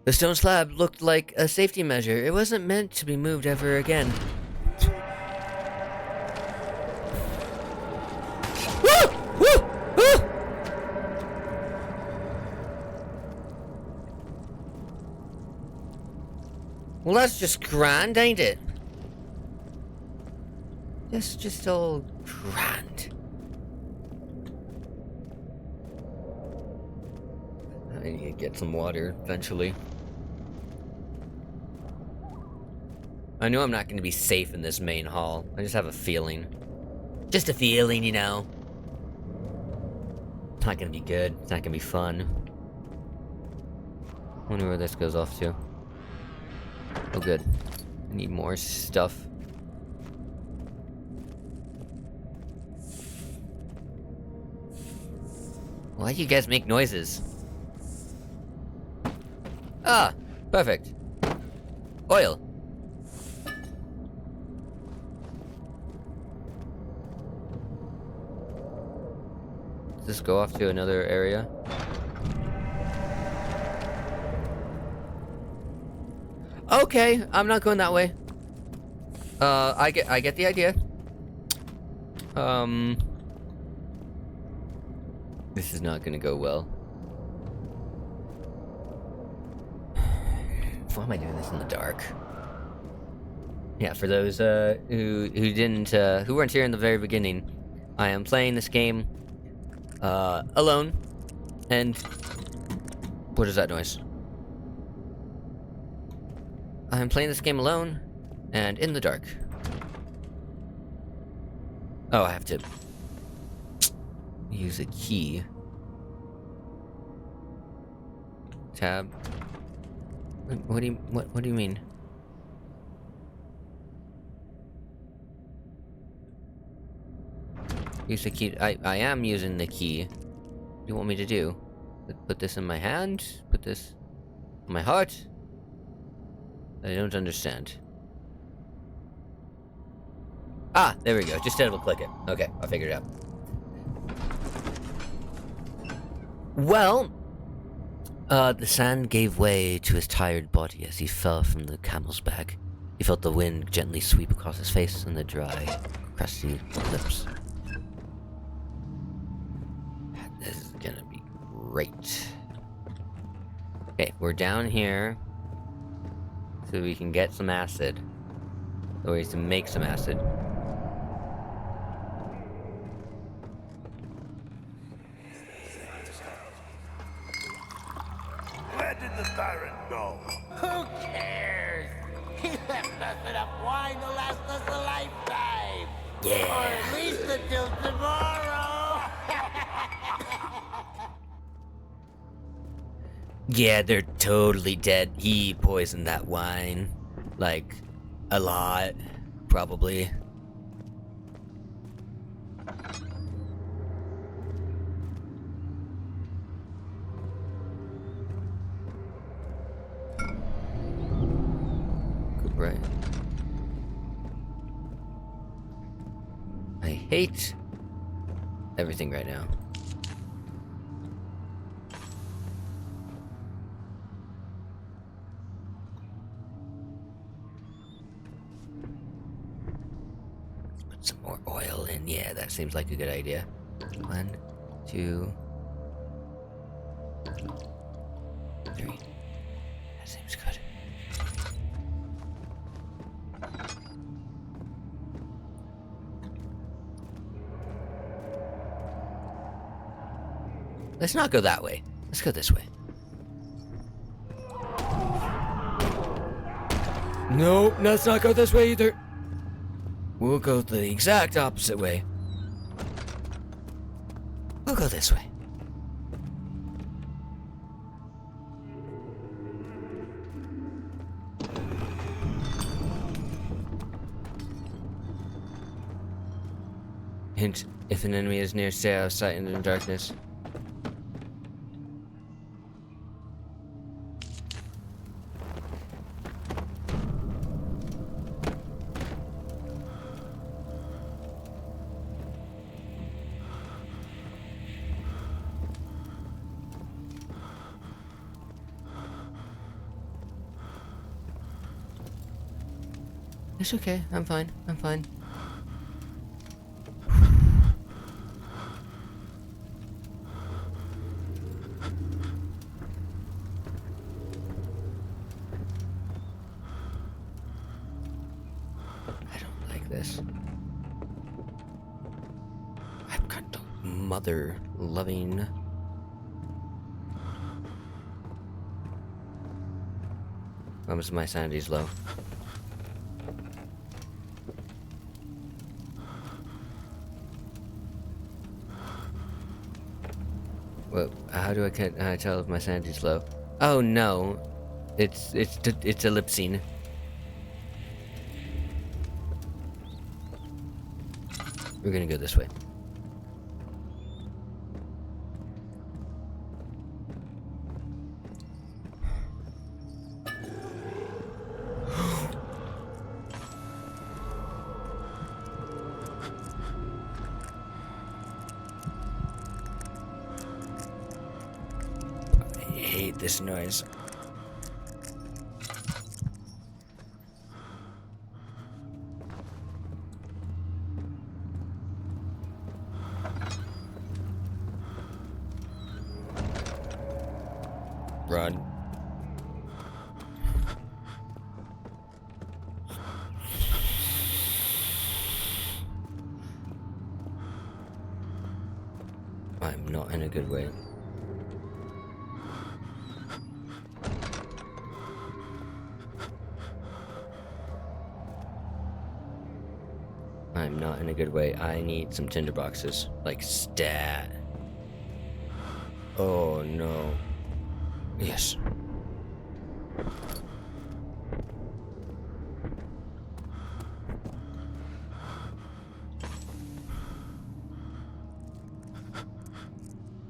The stone slab looked like a safety measure. It wasn't meant to be moved ever again. Woo! Woo! Woo! Well, that's just grand, ain't it? That's just all grand. I need to get some water eventually. I know I'm not going to be safe in this main hall. I just have a feeling. Just a feeling, you know. It's not going to be good. It's not going to be fun. Wonder where this goes off to. Oh, good. I need more stuff. Why do you guys make noises? Ah, perfect. Oil. Does this go off to another area? Okay, I'm not going that way. I get the idea. This is not gonna go well. Why am I doing this in the dark? Yeah, for those who weren't here in the very beginning, I am playing this game alone. And what is that noise? I'm playing this game alone and in the dark. Oh, I have to use a key. Tab. What do you mean? Use the key. I am using the key. What do you want me to do? Put this in my hand? Put this on my heart? I don't understand. Ah, there we go. Just double click it. Okay, I figured it out. Well, the sand gave way to his tired body as he fell from the camel's back. He felt the wind gently sweep across his face and the dry, crusty lips. This is gonna be great. Okay, we're down here so we can get some acid. Or ways to make some acid. Where did the Baron go? Who cares? He left us enough wine to last us a lifetime. Yeah. Or at least until tomorrow. Yeah, they're totally dead. He poisoned that wine. Like, a lot. Probably. Right. I hate everything right now. Put some more oil in. Yeah, that seems like a good idea. 1, 2, 3. That seems good. Let's not go that way. Let's go this way. No, let's not go this way either. We'll go the exact opposite way. We'll go this way. Hint, if an enemy is near, stay out of sight in the darkness. It's okay, I'm fine, I'm fine. I don't like this. I've got the mother loving. Promise my sanity's low. Well, how do I tell if my sanity's low? Oh no, it's a lip scene. We're gonna go this way. I hate this noise. Run. I'm not in a good way. I'm not in a good way. I need some tinderboxes. Like, stat. Oh, no. Yes.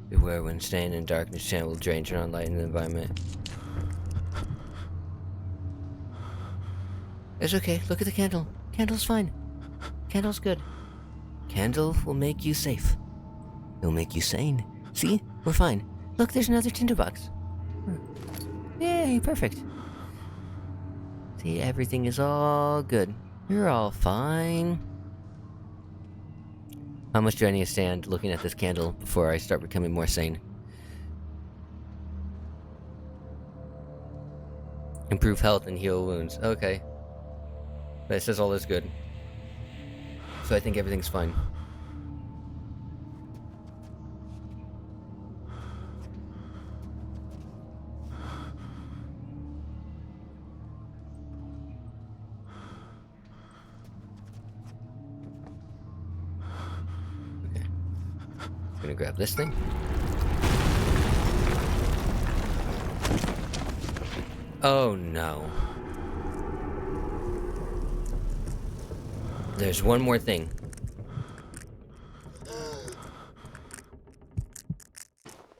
Beware when staying in darkness, channel will drain, turn on light in the environment. It's okay. Look at the candle. Candle's fine. Candle's good. Candle will make you safe. It'll make you sane. See? We're fine. Look, there's another tinderbox. Yay, perfect. See, everything is all good. You're all fine. How much do I need to stand looking at this candle before I start becoming more sane? Improve health and heal wounds. Okay. But it says all is good. So I think everything's fine. Okay. I'm gonna grab this thing. Oh no. There's one more thing.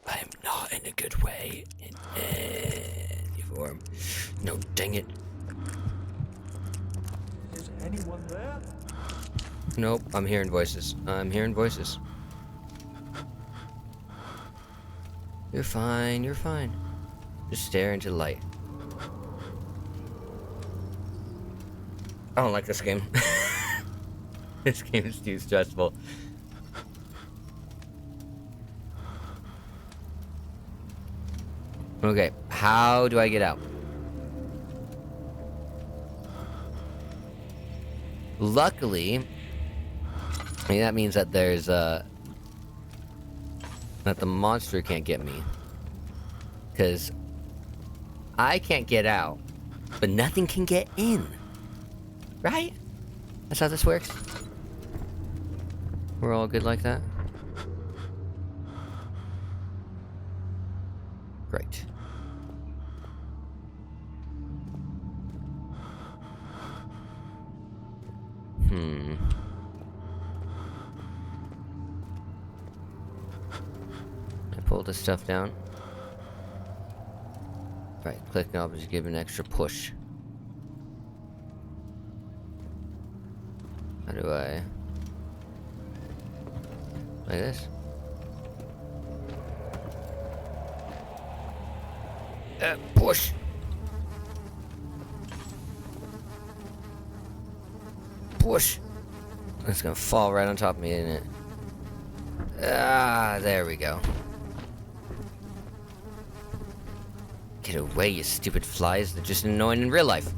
I am not in a good way in any form. No, dang it. Is anyone there? Nope, I'm hearing voices. I'm hearing voices. You're fine, you're fine. Just stare into the light. I don't like this game. This game is too stressful. Okay, how do I get out? Luckily, I mean, that means that there's that the monster can't get me. Because I can't get out, but nothing can get in. Right? That's how this works. We're all good like that? Great. I pull this stuff down. Right, click knob to give an extra push. How do I... like this? Push! Push! It's gonna fall right on top of me, isn't it? Ah, there we go. Get away, you stupid flies. They're just annoying in real life.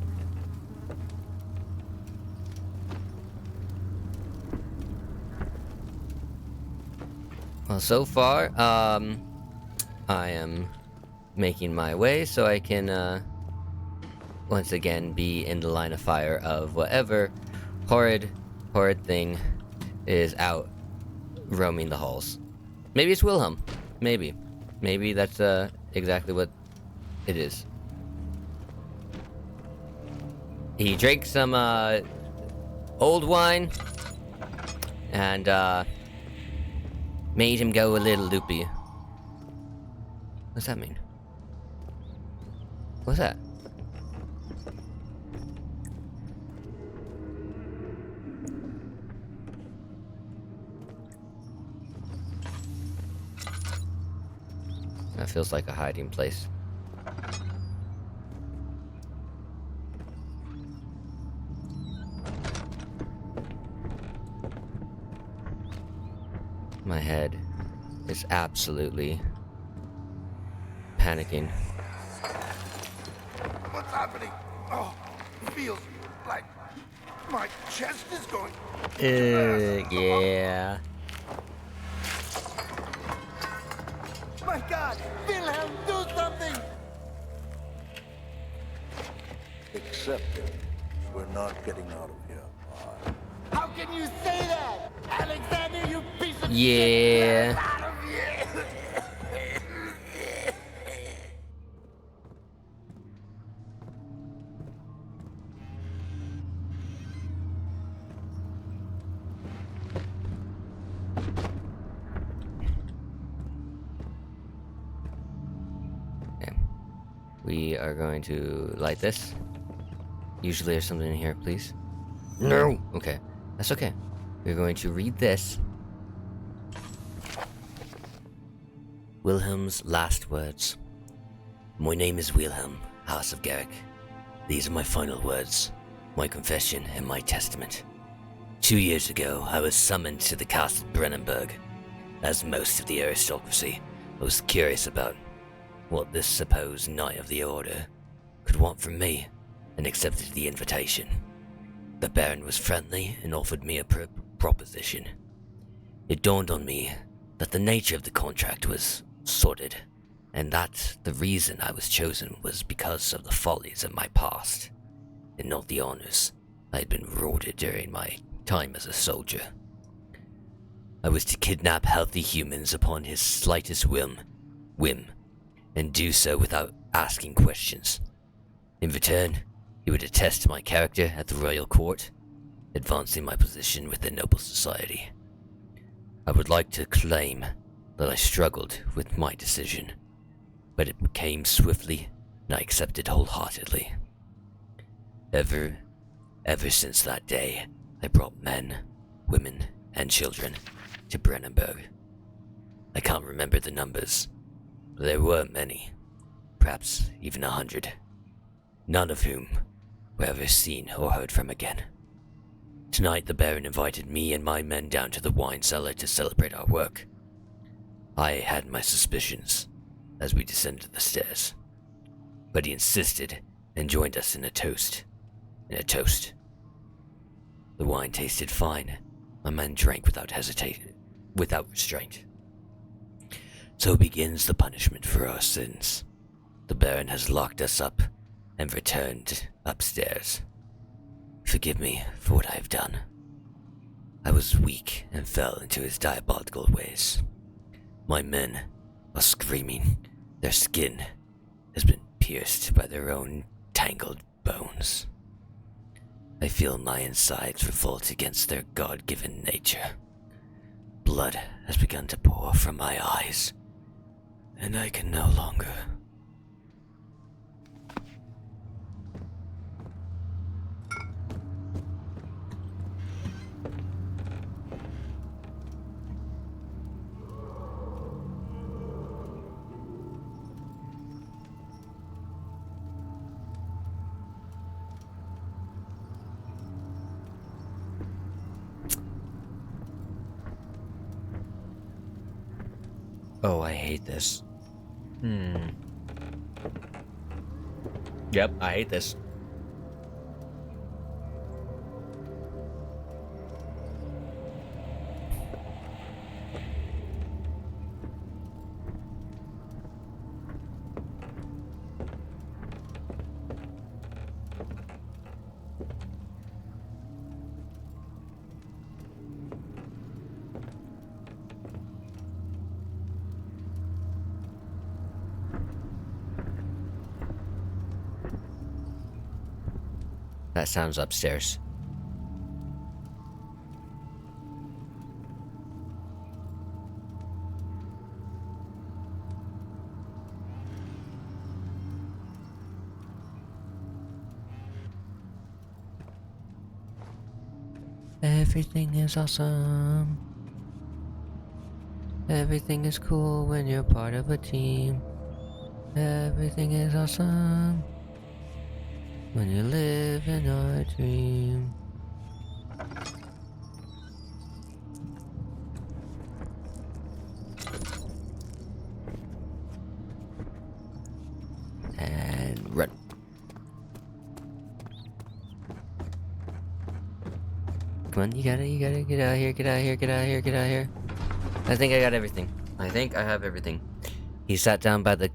Well, so far, I am making my way so I can, once again be in the line of fire of whatever horrid thing is out roaming the halls. Maybe it's Wilhelm. Maybe. Maybe that's, exactly what it is. He drank some, old wine and, made him go a little loopy. What's that mean? What's that? That feels like a hiding place. My head is absolutely panicking. What's happening? Oh, it feels like my chest is going. Yeah. My God! Wilhelm, do something! Accept it. We're not getting out of here. How can can you say that? Alexander, you piece of Yeah. shit! Out of here! Okay. We are going to light this. Usually there's something in here, please. No! Okay. That's okay. We're going to read this. Wilhelm's last words. My name is Wilhelm, House of Garrick. These are my final words, my confession and my testament. 2 years ago, I was summoned to the castle Brennenburg. As most of the aristocracy, I was curious about what this supposed Knight of the Order could want from me, and accepted the invitation. The Baron was friendly and offered me a proposition. It dawned on me that the nature of the contract was sordid, and that the reason I was chosen was because of the follies of my past, and not the honors I had been rewarded during my time as a soldier. I was to kidnap healthy humans upon his slightest whim, and do so without asking questions. In return, he would attest to my character at the royal court, advancing my position within noble society. I would like to claim that I struggled with my decision, but it came swiftly and I accepted wholeheartedly. Ever since that day, I brought men, women, and children to Brennenburg. I can't remember the numbers, but there were many, perhaps even 100, none of whom were ever seen or heard from again. Tonight the Baron invited me and my men down to the wine cellar to celebrate our work. I had my suspicions as we descended the stairs, but he insisted and joined us in a toast. The wine tasted fine. My men drank without restraint. So begins the punishment for our sins. The Baron has locked us up and returned upstairs. Forgive me for what I have done. I was weak and fell into his diabolical ways. My men are screaming. Their skin has been pierced by their own tangled bones. I feel my insides revolt against their God-given nature. Blood has begun to pour from my eyes, and I can no longer. Oh, I hate this. Yep, I hate this. That sounds upstairs. Everything is awesome. Everything is cool when you're part of a team. Everything is awesome when you live in our dream. And run. Come on, you gotta get out of here, get out of here, get out of here, get out of here. I think I got everything. I think I have everything. He sat down by the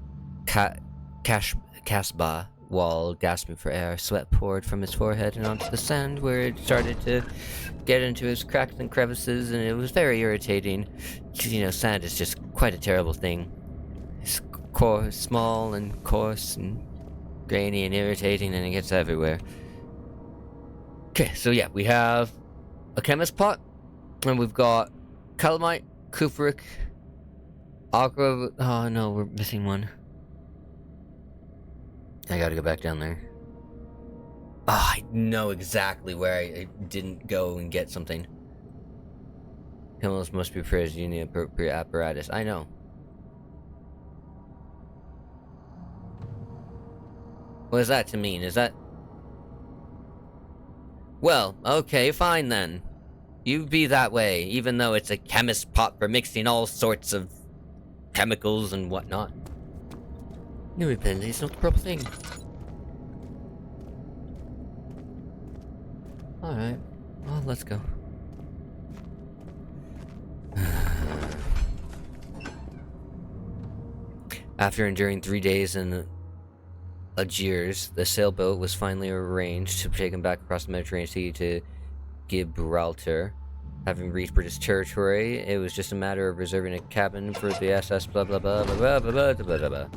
Casbah wall, gasping for air. Sweat poured from his forehead and onto the sand, where it started to get into his cracks and crevices, and it was very irritating. You know, sand is just quite a terrible thing. It's small and coarse and grainy and irritating, and it gets everywhere. Okay, so yeah, we have a chemist pot, and we've got calamite, cupric, aqua. Oh no, we're missing one. I gotta go back down there. Oh, I know exactly where I didn't go and get something. Chemicals must be prepared using the appropriate apparatus. I know. What is that to mean? Is that... Well, okay, fine then. You be that way, even though it's a chemist pot for mixing all sorts of chemicals and whatnot. No, apparently it's not the proper thing. Alright, well, let's go. After enduring 3 days in Algiers, the sailboat was finally arranged to be taken back across the Mediterranean Sea to Gibraltar. Having reached British territory, it was just a matter of reserving a cabin for the SS blah blah blah blah blah blah blah blah blah.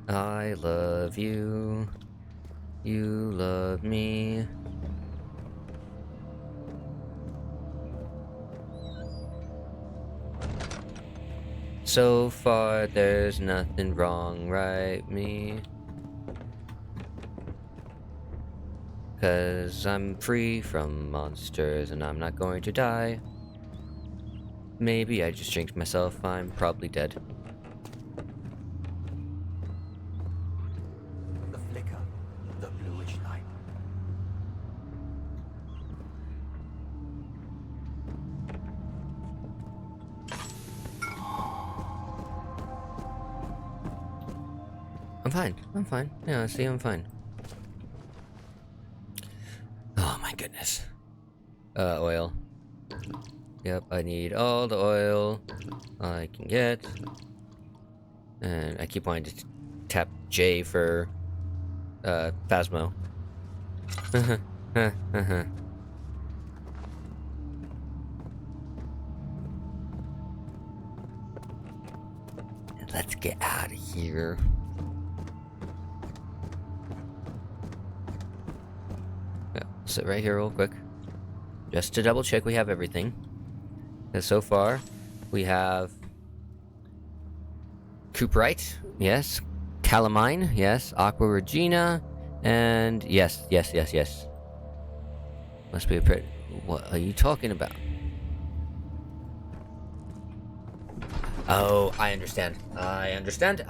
I love you. You love me. So far, there's nothing wrong, right, me? 'Cause I'm free from monsters and I'm not going to die. Maybe I just jinxed myself, I'm probably dead. The flicker, the bluish light. I'm fine. I'm fine. Yeah, see, I'm fine. Oh my goodness. Oil. Yep, I need all the oil I can get. And I keep wanting to tap J for, Phasmo. Let's get out of here. Sit right here real quick. Just to double check we have everything. Because so far, we have... Cuprite, yes. Calamine, yes. Aqua Regina, and yes. Must be a pretty... What are you talking about? Oh, I understand. I understand.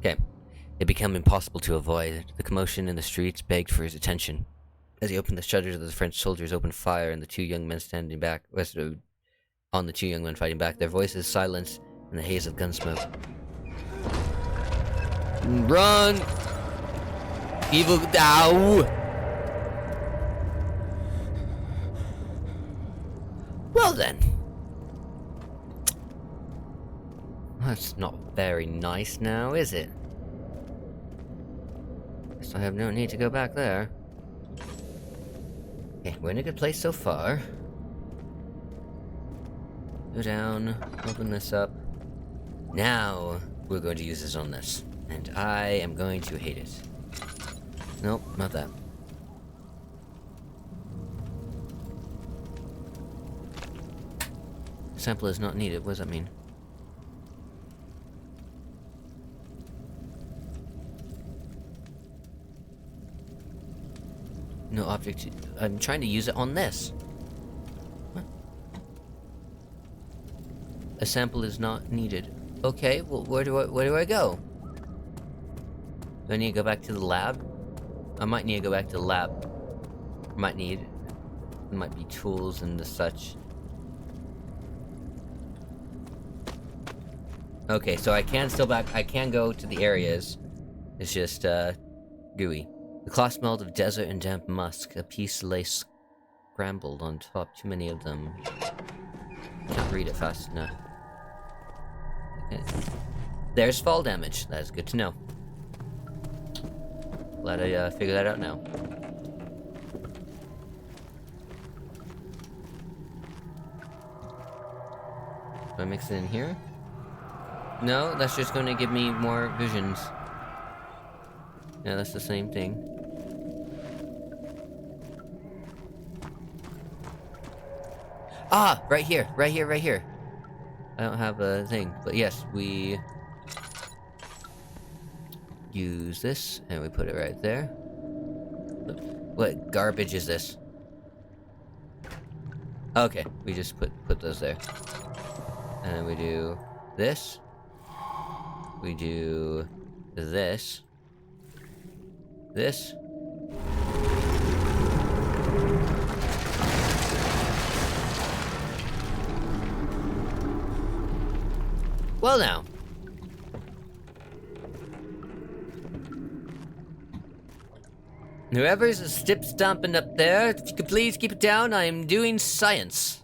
Okay. It became impossible to avoid. The commotion in the streets begged for his attention. As he opened the shutters, the French soldiers opened fire, and the two young men standing back on the two young men fighting back, their voices silenced in the haze of gunsmoke. Run! Evil Ow! Well then. That's not very nice now, is it? Guess I have no need to go back there. Okay, we're in a good place so far. Go down, open this up. Now, we're going to use this on this. And I am going to hate it. Nope, not that. Sample is not needed, what does that mean? No object. I'm trying to use it on this. What? A sample is not needed. Okay, well, where do I go? Do I need to go back to the lab? I might need to go back to the lab. Might be tools and the such. Okay, so I can go to the areas. It's just, gooey. The cloth smelled of desert and damp musk. A piece lay scrambled on top. Too many of them. Can't read it fast enough. Okay. There's fall damage. That is good to know. Glad I figured that out now. Do I mix it in here? No, that's just going to give me more visions. Yeah, that's the same thing. Ah! Right here! Right here, right here! I don't have a thing, but yes, we use this, and we put it right there. What garbage is this? Okay, we just put those there. And then we do this. We do this. This. Well now. Whoever's stip stomping up there, if you could please keep it down, I am doing science.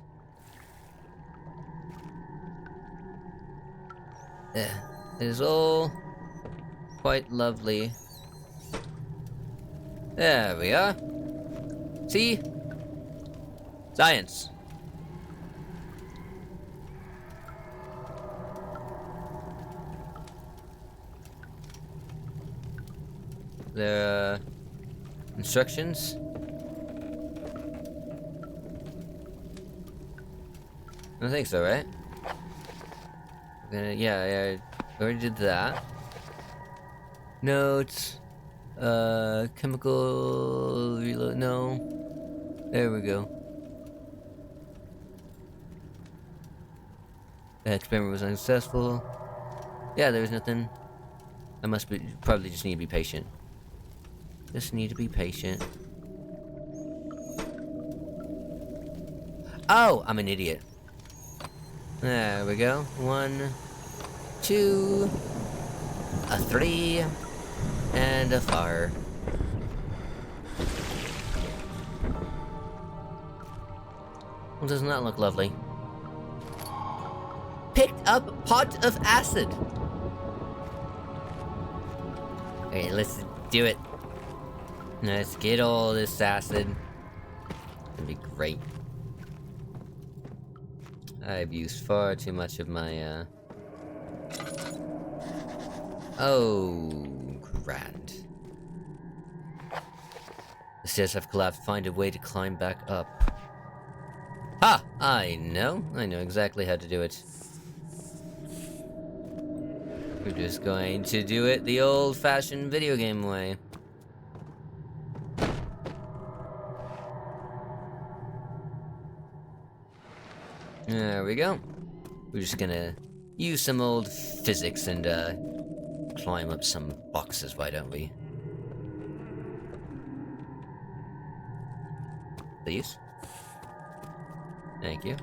It is all quite lovely. There we are. See? Science. There are instructions. I don't think so, right? Yeah, I already did that. Notes. Chemical reload. No. There we go. The experiment was unsuccessful. Yeah, there was nothing. I must be probably just need to be patient. Just need to be patient. Oh, I'm an idiot. There we go. 1, 2, a 3, and a 4. Well, doesn't that look lovely? Picked up a pot of acid. Okay, let's do it. Let's get all this acid. It'll be great. I've used far too much of my, Oh, grand. The stairs have collapsed. Find a way to climb back up. Ha! I know exactly how to do it. We're just going to do it the old-fashioned video game way. There we go. We're just gonna use some old physics and, climb up some boxes, why don't we? Please. Thank you.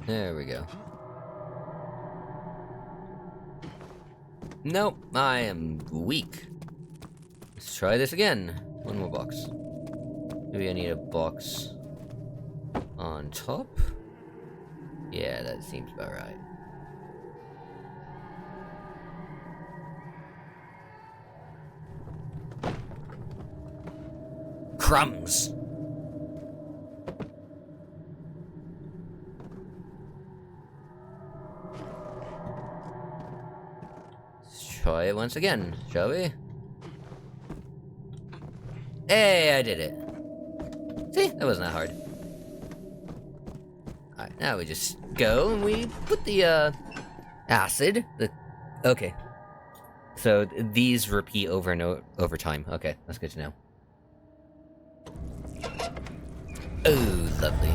There we go. Nope, I am weak. Let's try this again. One more box. Maybe I need a box on top? Yeah, that seems about right. Crumbs! Let's try it once again, shall we? Hey, I did it. See? That wasn't that hard. Alright, now we just go and we put the, acid. Okay. So, these repeat over and over time. Okay, that's good to know. Oh, lovely.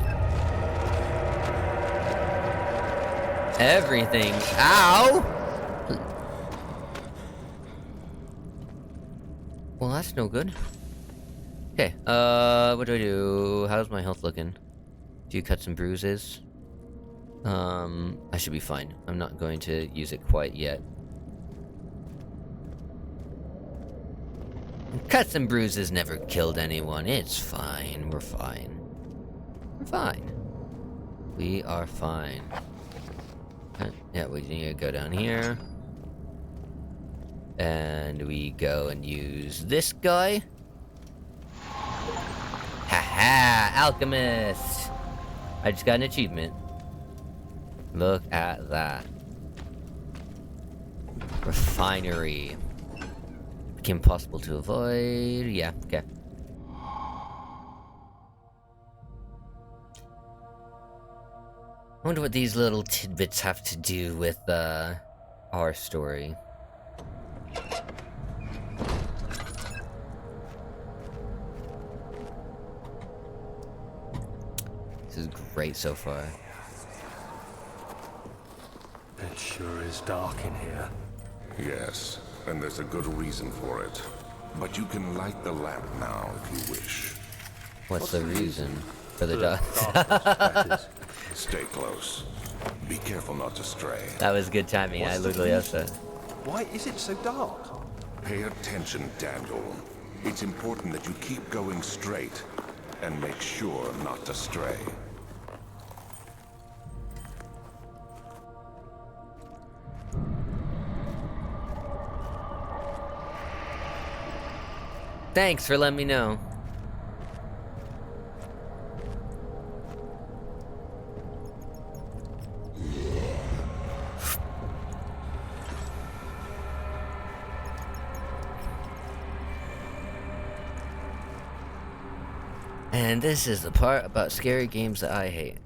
Everything. Ow! Well, that's no good. Okay, what do I do? How's my health looking? Do you cut some bruises? I should be fine. I'm not going to use it quite yet. Cuts and bruises never killed anyone. It's fine. We're fine. We're fine. We are fine. Yeah, we need to go down here. And we go and use this guy. Haha! Alchemist! I just got an achievement. Look at that. Refinery. Became possible to avoid. Yeah, okay. I wonder what these little tidbits have to do with our story. This is great so far. It sure is dark in here. Yes, and there's a good reason for it. But you can light the lamp now if you wish. What's the reason for the dark? That is. Stay close. Be careful not to stray. That was good timing. I literally asked that. Why is it so dark? Pay attention, Daniel. It's important that you keep going straight and make sure not to stray. Thanks for letting me know. And this is the part about scary games that I hate.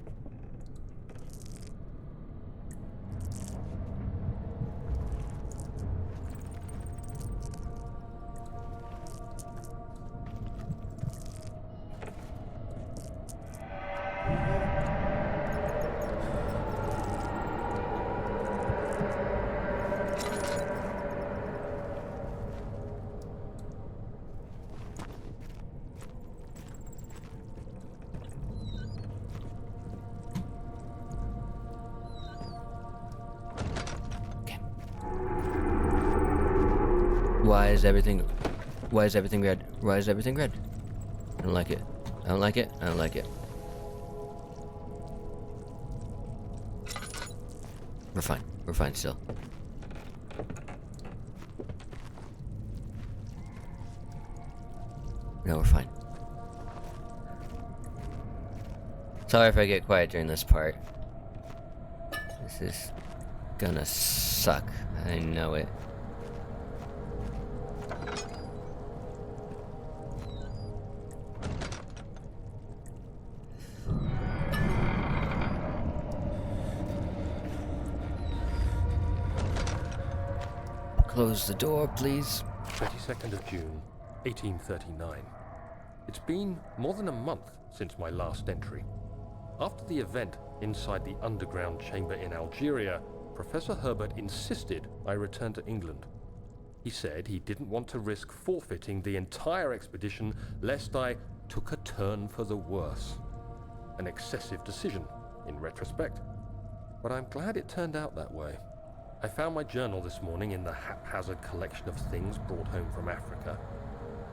Why is everything red? Why is everything red? I don't like it. I don't like it. I don't like it. We're fine. We're fine still. No, we're fine. Sorry if I get quiet during this part. This is gonna suck. I know it. Close the door, please. 22nd of June, 1839. It's been more than a month since my last entry. After the event inside the underground chamber in Algeria, Professor Herbert insisted I return to England. He said he didn't want to risk forfeiting the entire expedition lest I took a turn for the worse. An excessive decision, in retrospect. But I'm glad it turned out that way. I found my journal this morning in the haphazard collection of things brought home from Africa.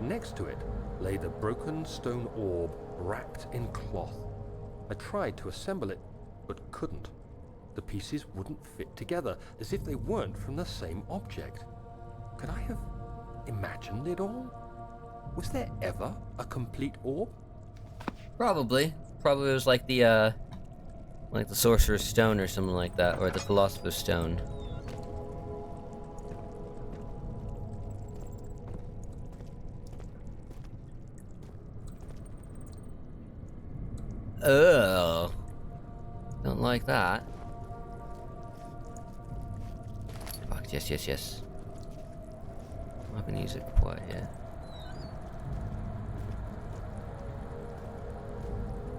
Next to it lay the broken stone orb wrapped in cloth. I tried to assemble it, but couldn't. The pieces wouldn't fit together, as if they weren't from the same object. Could I have imagined it all? Was there ever a complete orb? Probably. Probably it was like the Sorcerer's Stone or something like that, or the Philosopher's Stone. Oh, don't like that. Fuck, yes, yes, yes. I'm not gonna use it quite yet.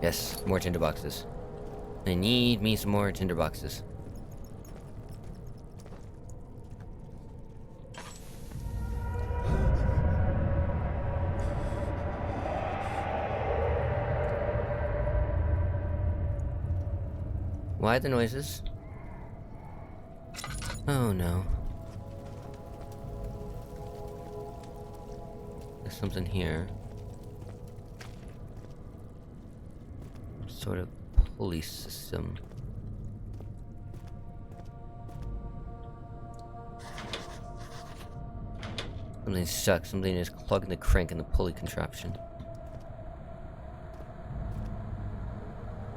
Yes, more tinder boxes. I need me some more tinder boxes. Why the noises? Oh no. There's something here. Some sort of police system. Something's stuck. Something is plugging the crank in the pulley contraption.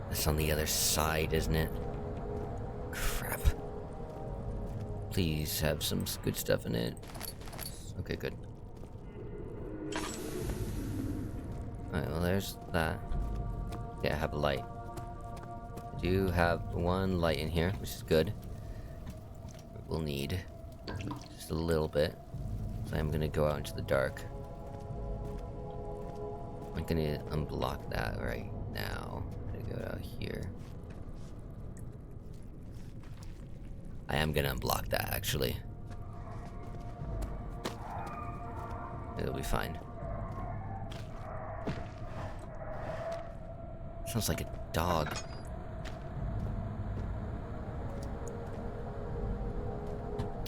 That's on the other side, isn't it? Crap. Please have some good stuff in it. Okay, good. Alright, well there's that. Yeah, I have a light. I do have one light in here, which is good. We'll need just a little bit. So I'm gonna go out into the dark. I'm gonna unblock that right now. I'm gonna go out here. I am gonna unblock that actually. It'll be fine. Sounds like a dog.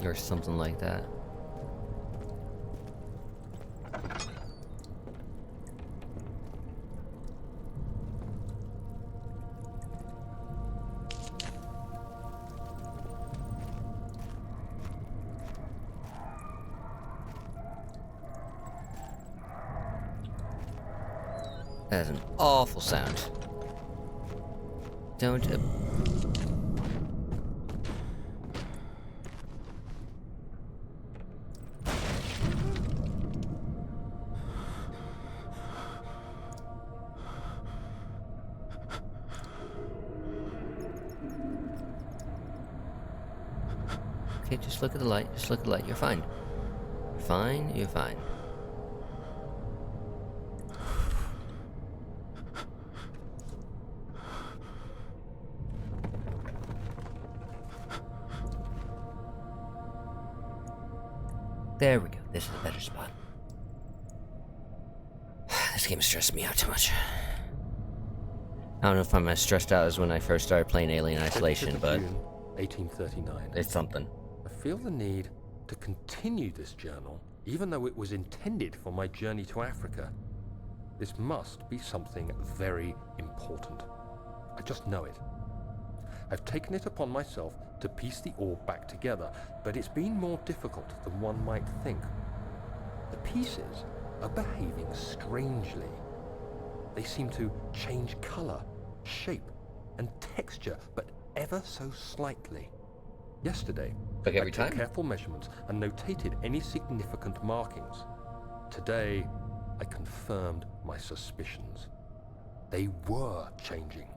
Or something like that. That is an awful sound. Don't... Okay, just look at the light. Just look at the light. You're fine. You're fine. You're fine. There we go. This is a better spot. This game is stressing me out too much. I don't know if I'm as stressed out as when I first started playing Alien Isolation, but... June 1839. It's something. I feel the need to continue this journal, even though it was intended for my journey to Africa. This must be something very important. I just know it. I've taken it upon myself to piece the orb back together, but it's been more difficult than one might think. The pieces are behaving strangely. They seem to change color, shape, and texture, but ever so slightly. Yesterday, Like every I took time? careful measurements and notated any significant markings. Today, I confirmed my suspicions. They were changing.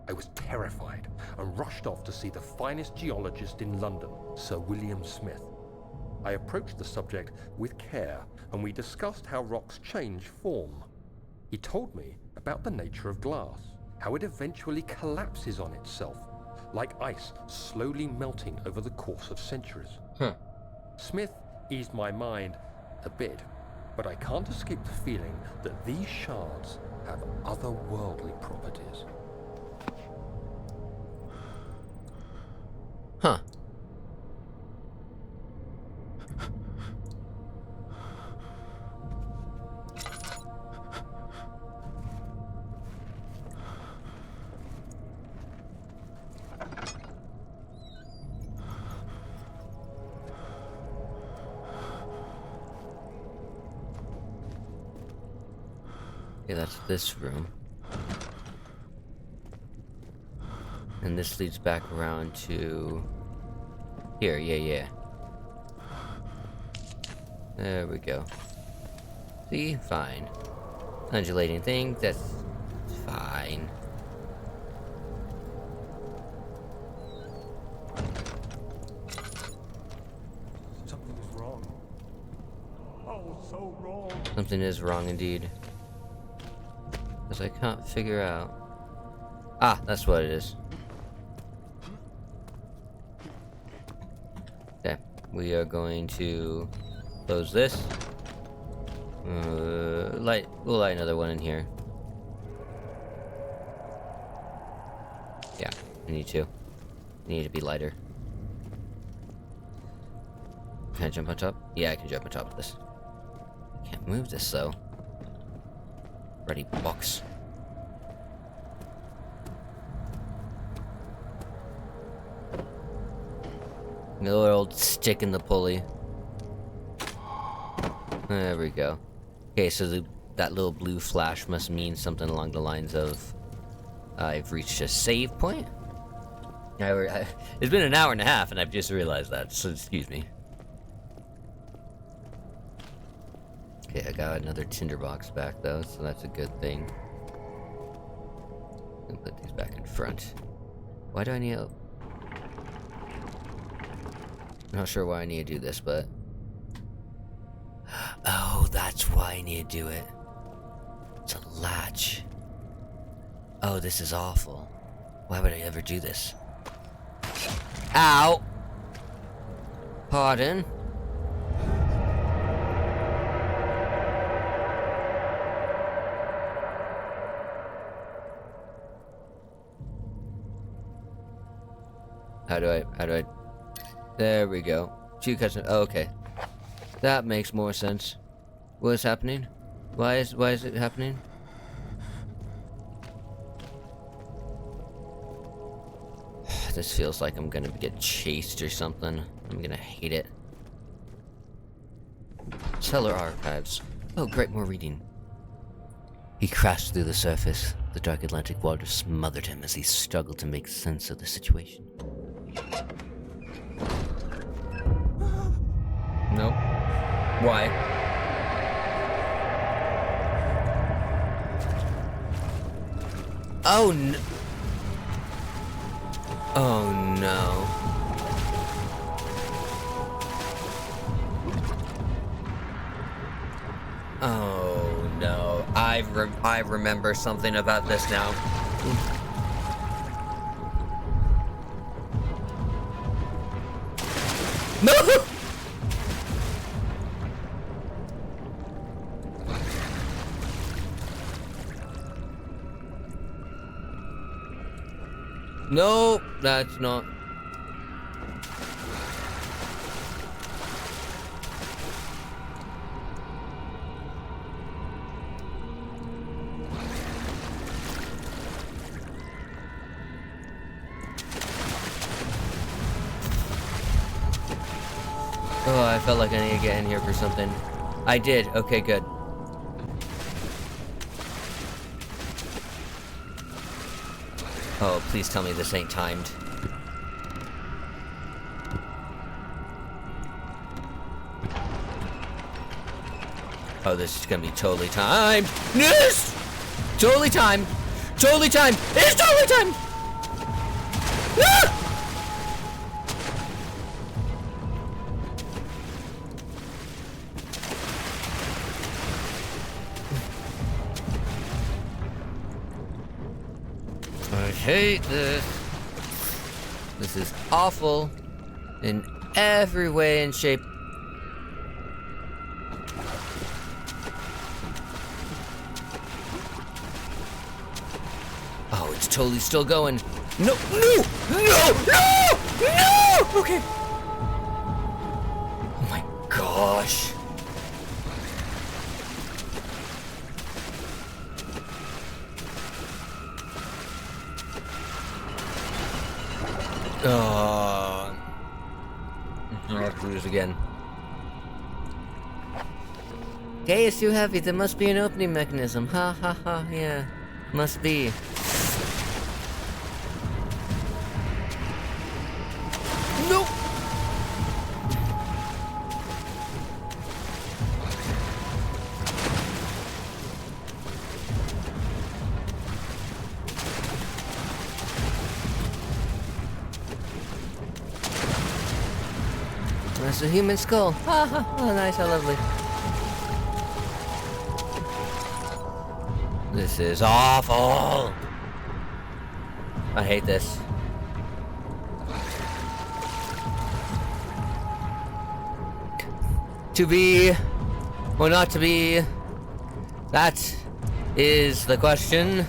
I was terrified and rushed off to see the finest geologist in London, Sir William Smith. I approached the subject with care, and we discussed how rocks change form. He told me about the nature of glass, how it eventually collapses on itself, like ice slowly melting over the course of centuries. Smith eased my mind a bit, but I can't escape the feeling that these shards have otherworldly properties. Huh. Okay, that's this room. And this leads back around to... Here, yeah. There we go. See? Fine. Undulating thing, that's fine. Something is wrong. Oh, so wrong. Something is wrong indeed. Because I can't figure out... Ah, that's what it is. Okay, we are going to close this. We'll light another one in here. Yeah, need to. I need to be lighter. Can I jump on top? Yeah, I can jump on top of this. Can't move this though. Ready, box. The old stick in the pulley. There we go. Okay, so that little blue flash must mean something along the lines of I've reached a save point. It's been an hour and a half, and I've just realized that. So excuse me. Okay, I got another tinderbox back though, so that's a good thing. I'll put these back in front. Why do I need? I'm not sure why I need to do this, but... Oh, that's why I need to do it. It's a latch. Oh, this is awful. Why would I ever do this? Ow! Pardon? How do I... There we go. Two customs. Oh, okay. That makes more sense. What is happening? Why is it happening? This feels like I'm gonna get chased or something. I'm gonna hate it. Cellar archives. Oh, great, more reading. He crashed through the surface. The dark Atlantic water smothered him as he struggled to make sense of the situation. Nope. Why? Oh no. Oh no. Oh no. I remember something about this now. No! No, that's not. Oh, I felt like I need to get in here for something. I did. Okay, good. Oh, please tell me this ain't timed. Oh, this is gonna be totally timed. Yes! Totally timed. Totally timed. It's totally timed. Ah! I hate this. This is awful in every way and shape. Oh, it's totally still going. No, no, no, no, no! Okay. Oh my gosh. Oh, I have to lose again. Okay, it's too heavy. There must be an opening mechanism. Ha ha ha, yeah. Must be. Nope! That's a human skull. Ha ha. Oh, nice. How lovely. This is awful. I hate this. To be or not to be? That is the question.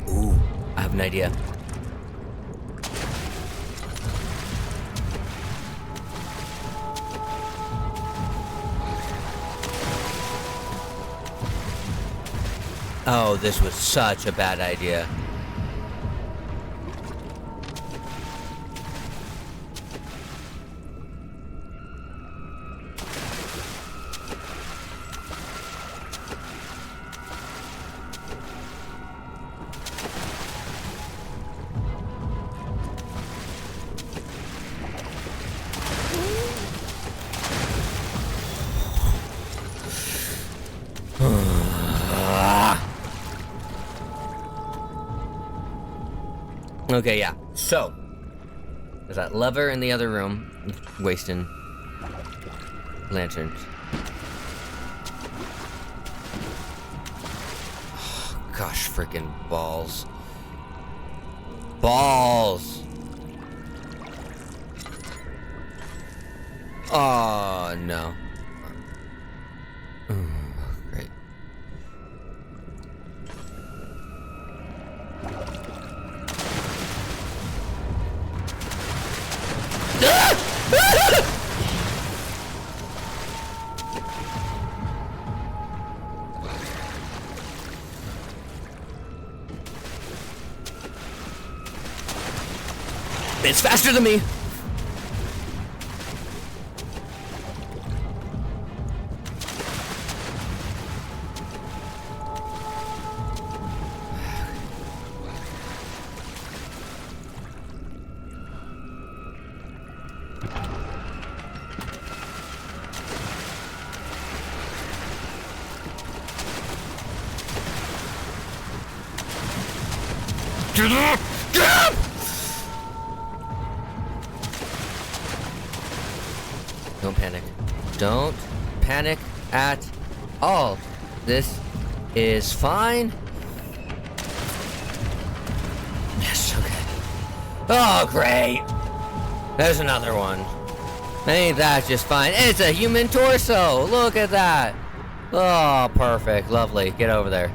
Ooh, I have an idea. Oh, this was such a bad idea. Okay, yeah. So, there's that lever in the other room. Wasting lanterns. Gosh, freaking balls. Balls! Oh, no. Great. It's faster than me! Get up! Get up! Don't panic. Don't panic at all. This is fine. Yes, okay. Oh, great. There's another one. Ain't that just fine? It's a human torso. Look at that. Oh, perfect. Lovely. Get over there.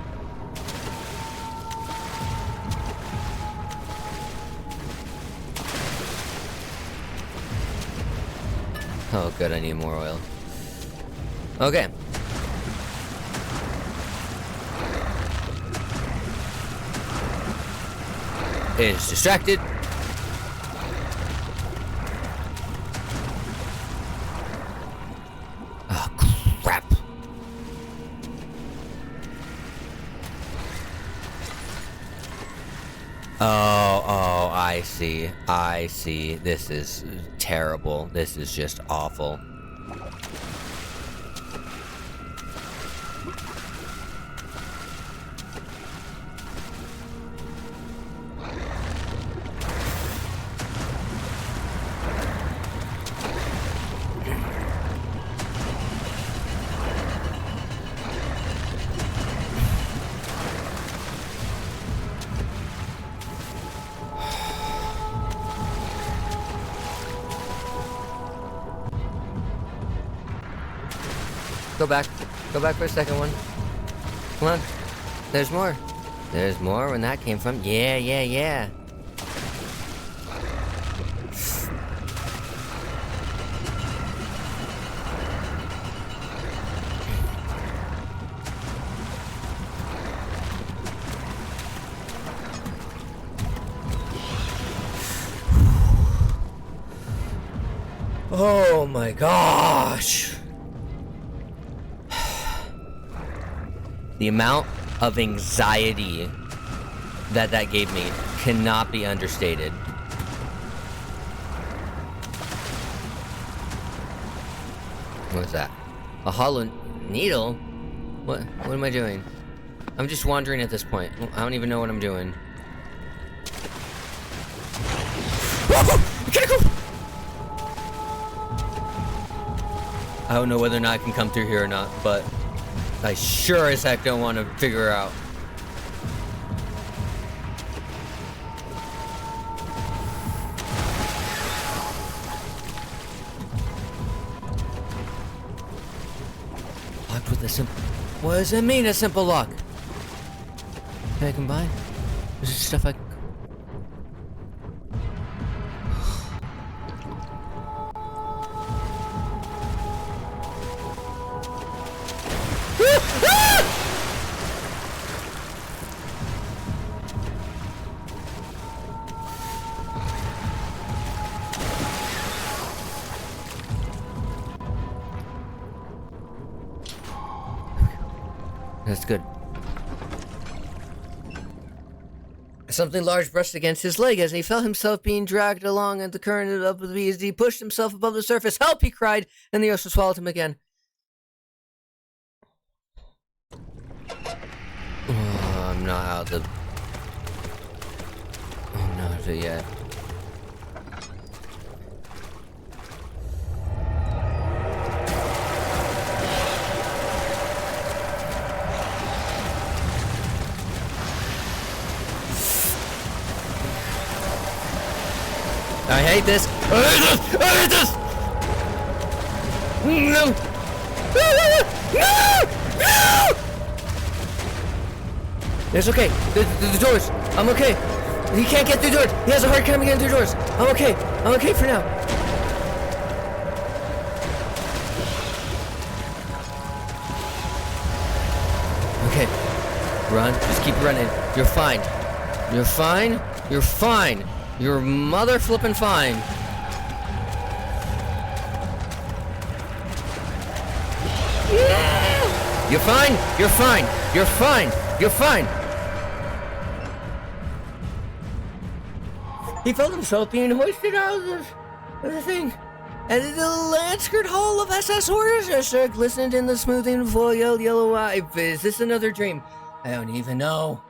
Oh, good, I need more oil. Okay. Is distracted. Oh, crap. Oh, I see. I see. This is terrible. This is just awful. Go back. Go back for a second one. Come on. There's more. There's more when that came from. Yeah, yeah, yeah. Oh my gosh. The amount of anxiety that gave me cannot be understated. What is that? A hollow needle? What am I doing? I'm just wandering at this point. I don't even know what I'm doing. I don't know whether or not I can come through here or not, but I sure as heck don't want to figure out. Locked with a simple... What does it mean, a simple lock? Can I combine? Is this stuff I... That's good. Something large brushed against his leg as he felt himself being dragged along in the current of the bees. He pushed himself above the surface. Help! He cried, and the ocean swallowed him again. Oh, I'm not out of the... I'm not out of it yet. I hate this! I hate this! I hate this! No! No! No! It's okay. The doors. I'm okay. He can't get through doors. He has a hard time getting through doors. I'm okay. I'm okay for now. Okay. Run. Just keep running. You're fine. You're fine. You're fine. You're mother flippin' fine. You're fine. You're fine. You're fine. You're fine. He felt himself being hoisted out of the thing. And the Lanskert hull of SS Horus glistened in the smoothing foil yellow eye. Is this another dream? I don't even know.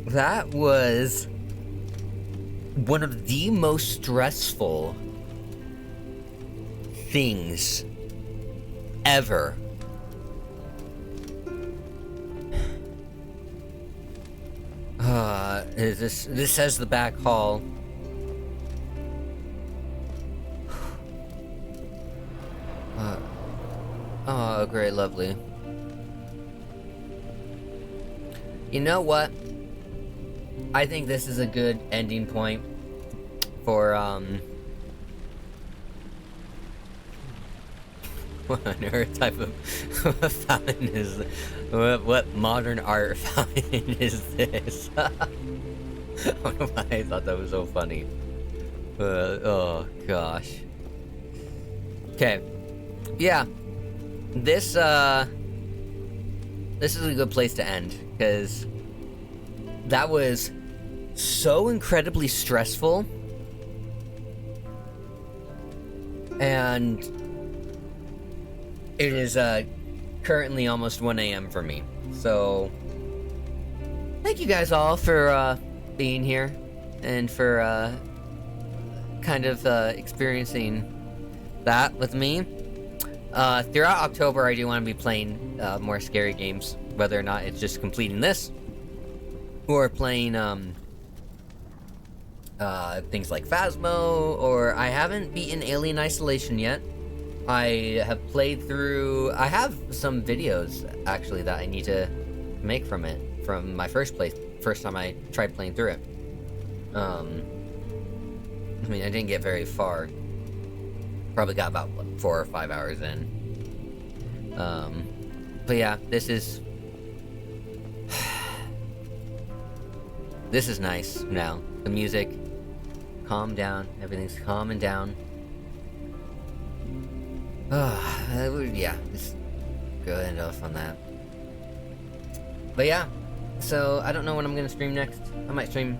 That was one of the most stressful things ever. This says the back hall. Oh, great, lovely. You know what? I think this is a good ending point for, what on earth type of fountain is, what modern art fountain is this? I don't know why I thought that was so funny. Oh gosh. Okay. Yeah. This is a good place to end, because that was so incredibly stressful, and it is currently almost 1 a.m. for me. So thank you guys all for being here and for kind of experiencing that with me. Throughout October, I do want to be playing more scary games, whether or not it's just completing this or playing things like Phasmo, or I haven't beaten Alien Isolation yet. I have played through... I have some videos, actually, that I need to make from it, from my first time I tried playing through it. I mean, I didn't get very far. Probably got about 4 or 5 hours in. But yeah, this is nice now. The music, calm down. Everything's calming down. Yeah, just go end off on that. But yeah, so I don't know when I'm gonna stream next. I might stream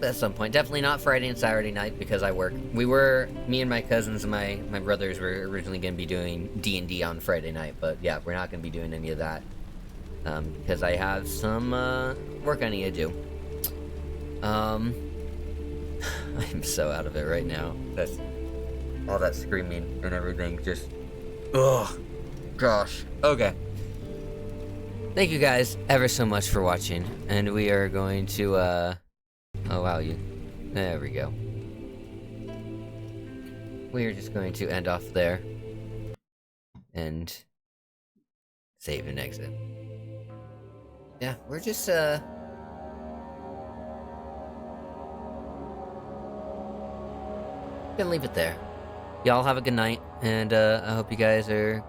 at some point. Definitely not Friday and Saturday night because I work. Me and my cousins and my brothers were originally gonna be doing D&D on Friday night, but yeah, we're not gonna be doing any of that. Because I have some work I need to do. I'm so out of it right now. That's all that screaming and everything. Just, ugh, gosh. Okay. Thank you guys ever so much for watching, and we are going to oh wow, there we go. We are just going to end off there and save and exit. Yeah, we're just, gonna leave it there. Y'all have a good night, and I hope you guys are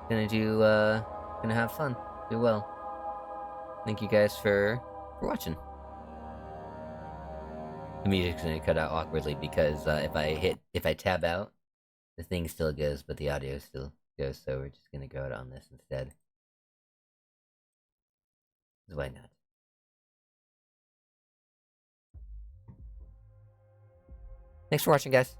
gonna have fun. Do well. Thank you guys for watching. The music's gonna cut out awkwardly because if I tab out, the thing still goes, but the audio still goes. So we're just gonna go out on this instead. Why not? Thanks for watching, guys.